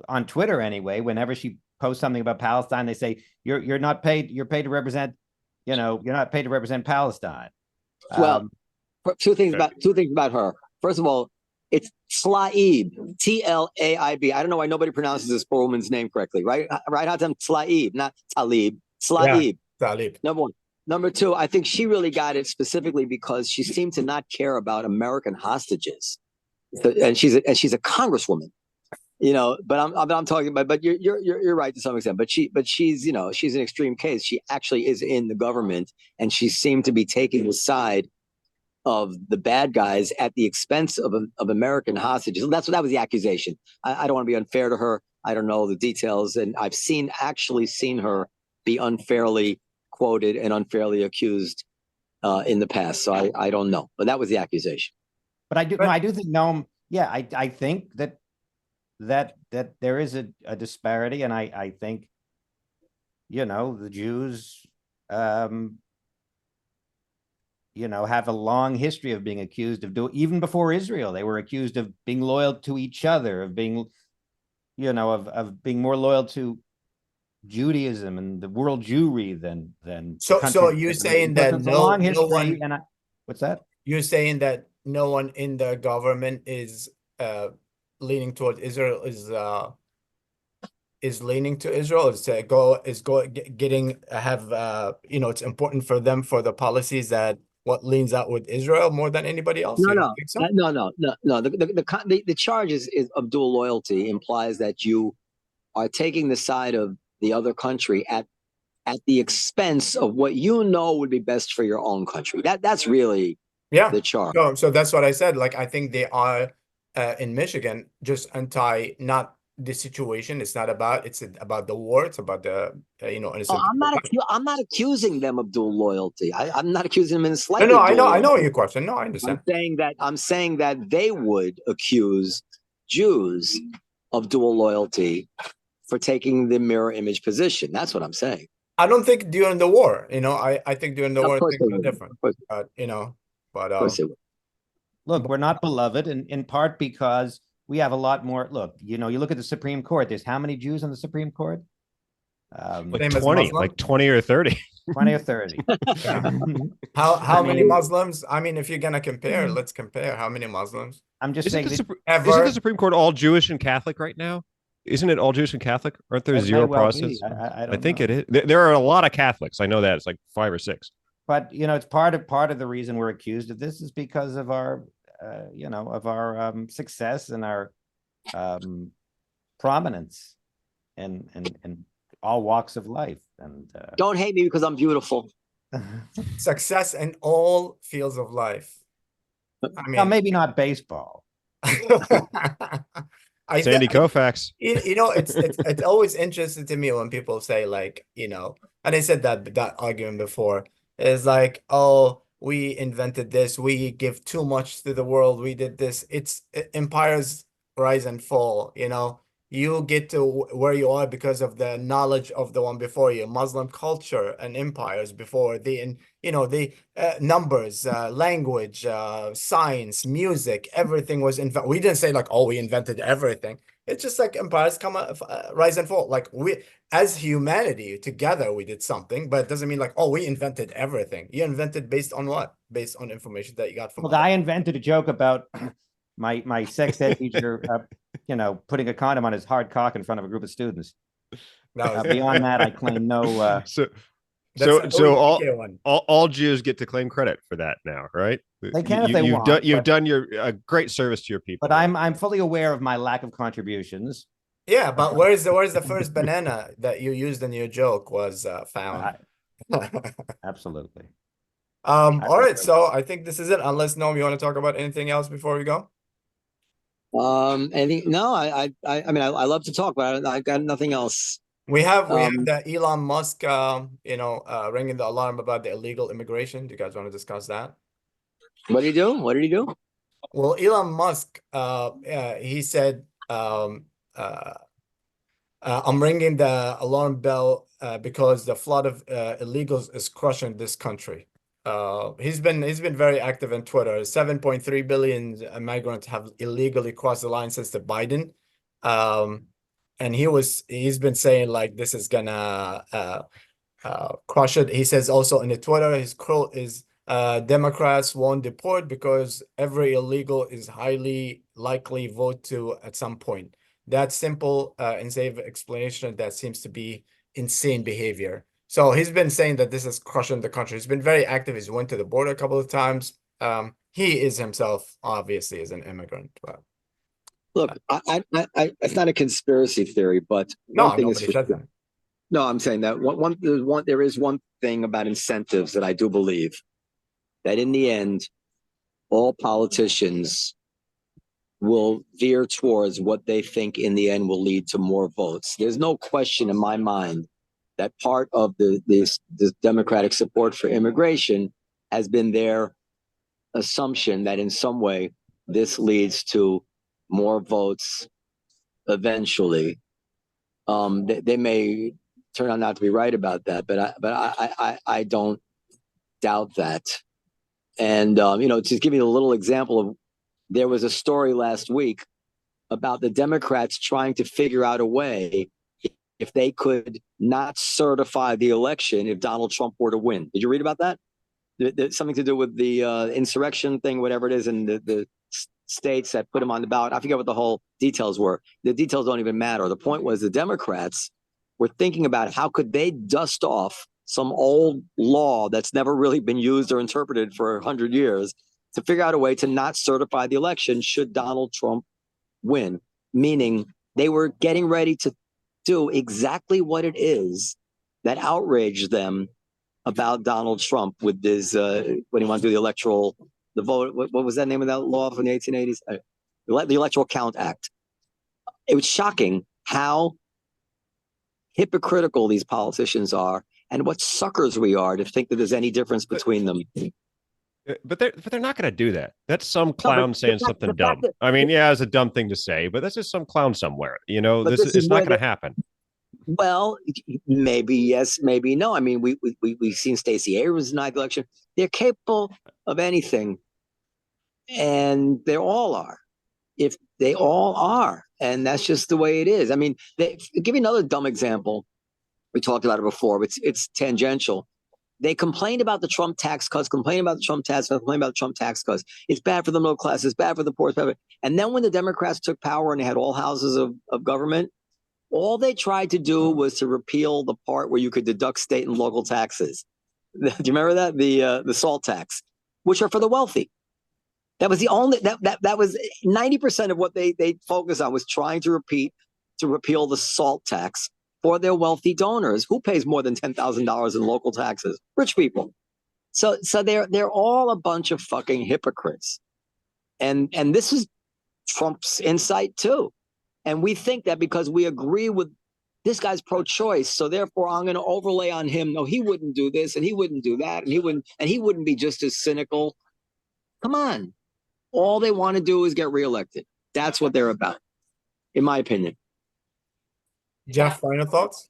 on Twitter anyway. Whenever she posts something about Palestine, they say you're not paid. You're paid to represent. You're not paid to represent Palestine. Well, two things about her. First of all, it's Tlaib, Tlaib. I don't know why nobody pronounces this poor woman's name correctly, right? Right, Hatem? Tlaib, not Talib. Tlaib. Yeah, Talib. Number one. Number two, I think she really got it specifically because she seemed to not care about American hostages, and she's a congresswoman, But I'm talking about. But you're right to some extent. But she's she's an extreme case. She actually is in the government, and she seemed to be taking the side of the bad guys at the expense of American hostages. That was the accusation. I don't want to be unfair to her. I don't know the details, and I've actually seen her be unfairly quoted and unfairly accused in the past. So I don't know, but that was the accusation. But I do think Noam. Yeah, I think that there is a disparity, and I think the Jews have a long history of being accused of even before Israel, they were accused of being loyal to each other, of being, of being more loyal to Judaism and the world Jewry than. So you're saying that no one, and what's that? You're saying that no one in the government is leaning towards Israel, is leaning to Israel, it's important for them for the policies that what leans out with Israel more than anybody else? No, You no, don't think so? no. The charge is of dual loyalty implies that you are taking the side of the other country at the expense of what would be best for your own country. That's really the charge. So that's what I said. Like I think they are in Michigan just not the situation. It's about the war. It's about the innocent. I'm not accusing them of dual loyalty. I'm not accusing them in the slightest. No, I know your question. No, I understand. I'm saying that they would accuse Jews of dual loyalty for taking the mirror image position. That's what I'm saying. I don't think during the war. I think during the war things are different. Look, we're not beloved, in part because we have a lot more. Look, you look at the Supreme Court. There's how many Jews on the Supreme Court? Like 20 or 30. 20 or 30. How many Muslims? I mean, if you're gonna compare, let's compare. How many Muslims? I'm just saying. Isn't the Supreme Court all Jewish and Catholic right now? Isn't it all Jewish and Catholic? Aren't there zero Protestants? I think it is. There are a lot of Catholics. I know that. It's like 5 or 6. But it's part of the reason we're accused of this is because of our success and our prominence in all walks of life. And don't hate me because I'm beautiful. Success in all fields of life. I mean, maybe not baseball. Sandy Koufax. It's always interesting to me when people say and I said that argument before. Is like, oh, we invented this, we give too much to the world, we did this. Empires rise and fall, you get to where you are because of the knowledge of the one before you. Muslim culture and empires before numbers, language, science, music, everything was invented. We didn't say we invented everything. It's just like empires come rise and fall. Like we, as humanity together, we did something, but it doesn't mean like, oh, we invented everything. You invented based on what? Based on information that you got from. Well, I invented a joke about my sex ed teacher, putting a condom on his hard cock in front of a group of students. Beyond that, I claim no. So all Jews get to claim credit for that now, right? They can if they want. You've done a great service to your people. But I'm fully aware of my lack of contributions. Yeah, but where's the first banana that you used in your joke was found? Absolutely. All right, so I think this is it. Unless Noam, you want to talk about anything else before we go? Anything? No, I mean, I love to talk, but I got nothing else. We have the Elon Musk, ringing the alarm about the illegal immigration. Do you guys want to discuss that? What did he do? What did he do? Well, Elon Musk, he said, I'm ringing the alarm bell because the flood of illegals is crushing this country. He's been very active on Twitter. 7.3 billion migrants have illegally crossed the line since the Biden. And he's been saying like this is gonna crush it. He says also in the Twitter, his quote is Democrats won't deport because every illegal is highly likely vote to at some point. That simple and safe explanation that seems to be insane behavior. So he's been saying that this is crushing the country. He's been very active. He's went to the border a couple of times. He is himself obviously is an immigrant, but. Look, I it's not a conspiracy theory, but no, one thing nobody said that. No, I'm saying that there is one thing about incentives that I do believe that in the end, all politicians will veer towards what they think in the end will lead to more votes. There's no question in my mind that part of this Democratic support for immigration has been their assumption that in some way this leads to more votes eventually. They may turn out not to be right about that, but I don't doubt that. And to give you a little example of, there was a story last week about the Democrats trying to figure out a way if they could not certify the election if Donald Trump were to win. Did you read about that? There's something to do with the insurrection thing, whatever it is, and the states that put him on the ballot. I forget what the whole details were. The details don't even matter. The point was the Democrats were thinking about how could they dust off some old law that's never really been used or interpreted for 100 years to figure out a way to not certify the election should Donald Trump win. Meaning they were getting ready to do exactly what it is that outraged them about Donald Trump with his, when he wanted to do the vote, what was that name of that law from the 1880s? The Electoral Count Act. It was shocking how hypocritical these politicians are and what suckers we are to think that there's any difference between them. But they're not going to do that. That's some clown saying something dumb. I mean, yeah, it's a dumb thing to say, but that's just some clown somewhere. It's not going to happen. Well, maybe yes, maybe no. I mean, we've seen Stacey Abrams deny the election. They're capable of anything, and they all are. If they all are, and that's just the way it is. I mean, give you another dumb example. We talked about it before, but it's tangential. They complained about the Trump tax cuts, complained about the Trump tax cuts, complained about the Trump tax cuts. It's bad for the middle class. It's bad for the poor. And then when the Democrats took power and they had all houses of government, all they tried to do was to repeal the part where you could deduct state and local taxes. Do you remember that? The salt tax, which are for the wealthy. That was the only that was 90% of what they focused on was trying to repeal the salt tax for their wealthy donors. Who pays more than $10,000 in local taxes? Rich people. So they're all a bunch of fucking hypocrites. And this is Trump's insight too. And we think that because we agree with this guy's pro-choice, so therefore I'm going to overlay on him. No, he wouldn't do this, and he wouldn't do that, and he wouldn't be just as cynical. Come on, all they want to do is get reelected. That's what they're about, in my opinion. Jeff, final thoughts?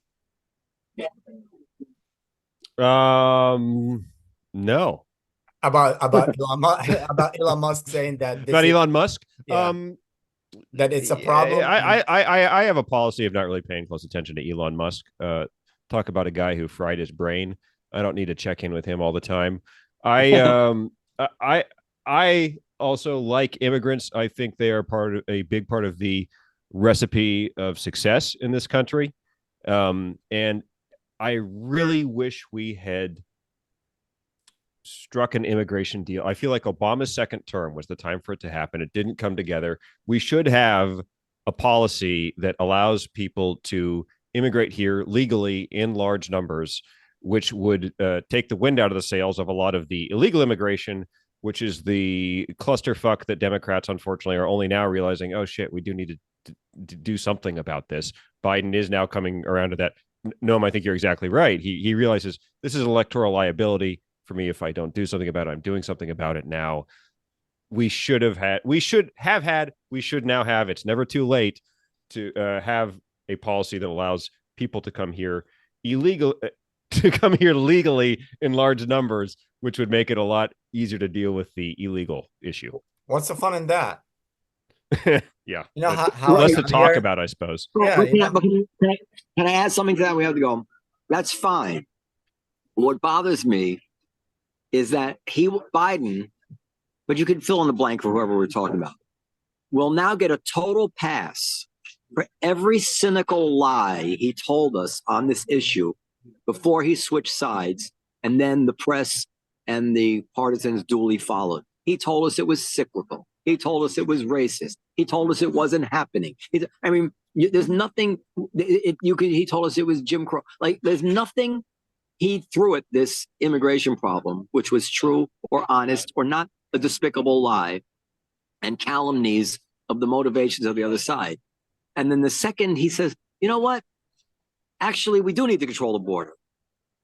No. About Elon Musk saying that About Elon Musk. Yeah. that it's a problem? I have a policy of not really paying close attention to Elon Musk. Talk about a guy who fried his brain. I don't need to check in with him all the time. I also like immigrants. I think they are a big part of the recipe of success in this country. And I really wish we had struck an immigration deal. I feel like Obama's second term was the time for it to happen. It didn't come together. We should have a policy that allows people to immigrate here legally in large numbers, which would take the wind out of the sails of a lot of the illegal immigration, which is the clusterfuck that Democrats, unfortunately, are only now realizing, oh, shit, we do need to do something about this. Biden is now coming around to that. Noam, I think you're exactly right. He realizes this is an electoral liability for me. If I don't do something about it, I'm doing something about it now. We should now have, it's never too late to have a policy that allows people to come here legally in large numbers, which would make it a lot easier to deal with the illegal issue. What's the fun in that? Yeah. You know how less to talk about, I suppose. Yeah, Can I add something to that? We have to go. That's fine. What bothers me is that Biden, but you can fill in the blank for whoever we're talking about, will now get a total pass for every cynical lie he told us on this issue before he switched sides, and then the press and the partisans duly followed. He told us it was cyclical. He told us it was racist. He told us it wasn't happening. There's nothing. He told us it was Jim Crow. Like, there's nothing he threw at this immigration problem, which was true or honest or not a despicable lie and calumnies of the motivations of the other side. And then the second he says, you know what? Actually, we do need to control the border.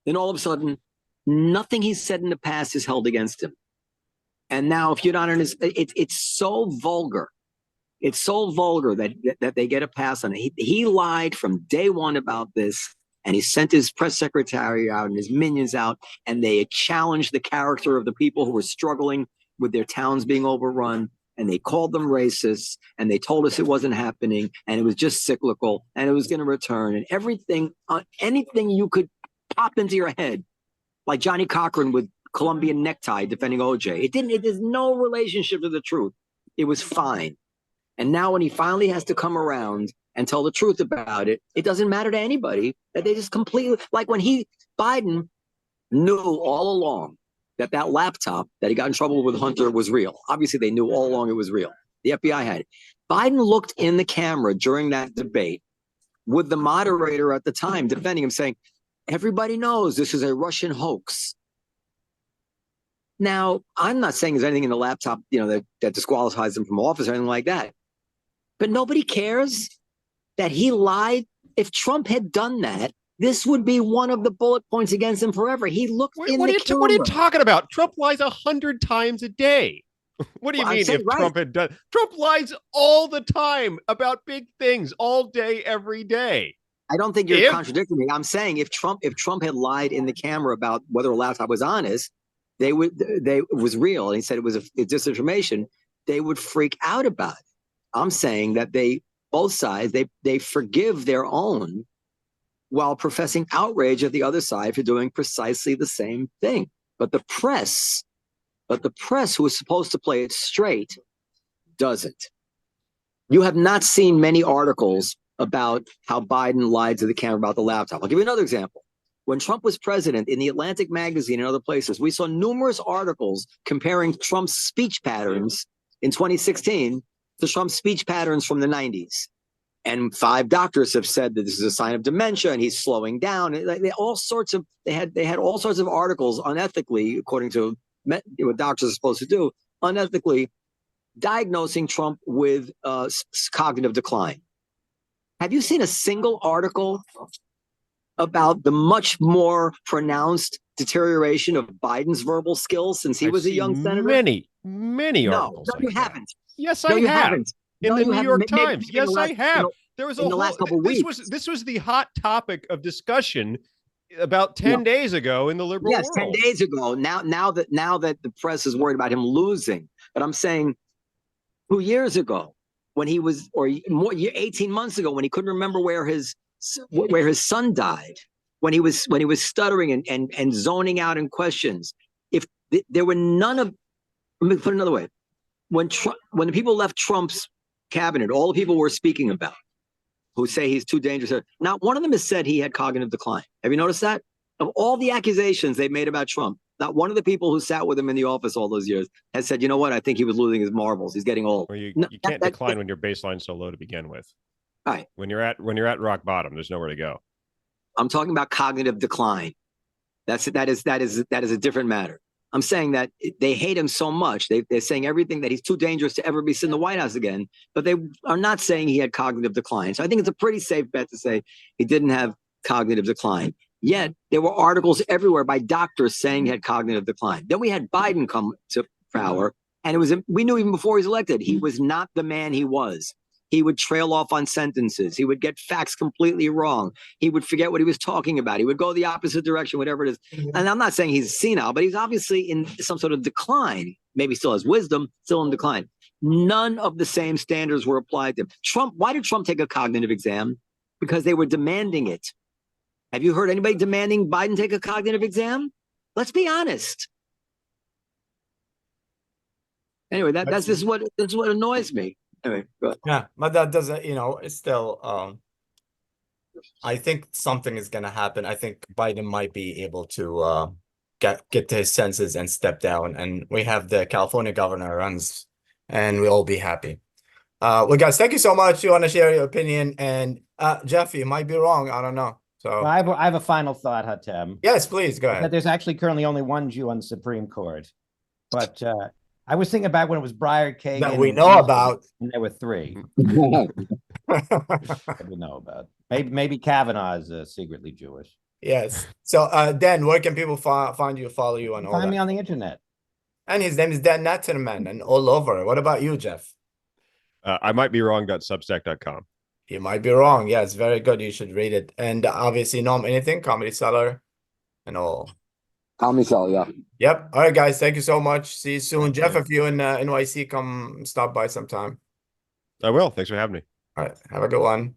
Then all of a sudden, nothing he said in the past is held against him. And now, if you're not in his, it's so vulgar. It's so vulgar that they get a pass on it. He lied from day one about this, and he sent his press secretary out and his minions out, and they challenged the character of the people who were struggling with their towns being overrun, and they called them racists, and they told us it wasn't happening, and it was just cyclical, and it was going to return, and everything, anything you could pop into your head, like Johnny Cochran with Colombian necktie defending OJ. There's no relationship to the truth. It was fine. And now when he finally has to come around and tell the truth about it, it doesn't matter to anybody that they just completely, like when Biden knew all along that laptop that he got in trouble with Hunter was real. Obviously, they knew all along it was real. The FBI had it. Biden looked in the camera during that debate with the moderator at the time defending him, saying, everybody knows this is a Russian hoax. Now, I'm not saying there's anything in the laptop, that disqualifies him from office or anything like that. But nobody cares that he lied. If Trump had done that, this would be one of the bullet points against him forever. He looked in the camera. What are you talking about? Trump lies 100 times a day. What do you mean if Trump had done? Trump lies all the time about big things, all day, every day. I don't think you're contradicting me. I'm saying if Trump had lied in the camera about whether a laptop was honest, it was real, and he said it was a disinformation, they would freak out about it. I'm saying that both sides, they forgive their own while professing outrage at the other side for doing precisely the same thing. But the press, who is supposed to play it straight, doesn't. You have not seen many articles about how Biden lied to the camera about the laptop. I'll give you another example. When Trump was president, in the Atlantic magazine and other places, we saw numerous articles comparing Trump's speech patterns in 2016 to Trump's speech patterns from the 90s. And 5 doctors have said that this is a sign of dementia and he's slowing down. They had all sorts of articles unethically, according to what doctors are supposed to do, unethically diagnosing Trump with cognitive decline. Have you seen a single article about the much more pronounced deterioration of Biden's verbal skills since he was a young senator? Many articles. No, you haven't. Yes, I have. In the New York Times. Yes, I have. There was in the last couple of weeks. This was the hot topic of discussion about 10 days ago in the liberal world. Yes, 10 days ago. Now that the press is worried about him losing. But I'm saying 2 years ago, when he was, or more, 18 months ago, when he couldn't remember where his son died, when he was stuttering and zoning out in questions. If there were none of, let me put it another way, when the people left Trump's cabinet, all the people we're speaking about who say he's too dangerous, not one of them has said he had cognitive decline. Have you noticed that? Of all the accusations they've made about Trump, not one of the people who sat with him in the office all those years has said, you know what, I think he was losing his marbles. He's getting old. Well, you can't decline when your baseline's so low to begin with. Right. When you're at rock bottom, there's nowhere to go. I'm talking about cognitive decline. That is a different matter. I'm saying that they hate him so much. They're saying everything, that he's too dangerous to ever be sitting in the White House again, but they are not saying he had cognitive decline. So I think it's a pretty safe bet to say he didn't have cognitive decline. Yet there were articles everywhere by doctors saying he had cognitive decline. Then we had Biden come to power, and we knew even before he was elected, he was not the man he was. He would trail off on sentences. He would get facts completely wrong. He would forget what he was talking about. He would go the opposite direction, whatever it is. And I'm not saying he's senile, but he's obviously in some sort of decline. Maybe still has wisdom, still in decline. None of the same standards were applied to him. Trump, why did Trump take a cognitive exam? Because they were demanding it. Have you heard anybody demanding Biden take a cognitive exam? Let's be honest. Anyway, this is what annoys me. Anyway, go ahead. Yeah, but that doesn't, it's still, I think something is going to happen. I think Biden might be able to get to his senses and step down. And we have the California governor runs, and we'll all be happy. Well, guys, thank you so much. You want to share your opinion? And Jeff, you might be wrong. I don't know. So Well, I have a final thought, Hatem. yes, please go That ahead. there's actually currently only one Jew on the Supreme Court, but I was thinking about when it was Breyer, Kagan, That we and know Eastman, about. and there were three that we know about. Maybe Kavanaugh is secretly Jewish. Yes. So, Dan, where can people find you, follow you, and all Find that? me on the internet. And his name is Dan Naturman, and all over. What about you, Jeff? I might be wrong.substack.com. You might be wrong. Yeah, it's very good. You should read it. And obviously, Noam, anything, Comedy Cellar, and all. Comedy Cellar, yeah. Yep. All right, guys. Thank you so much. See you soon. Jeff, if you're in NYC, come stop by sometime. I will. Thanks for having me. All right. Have a good one.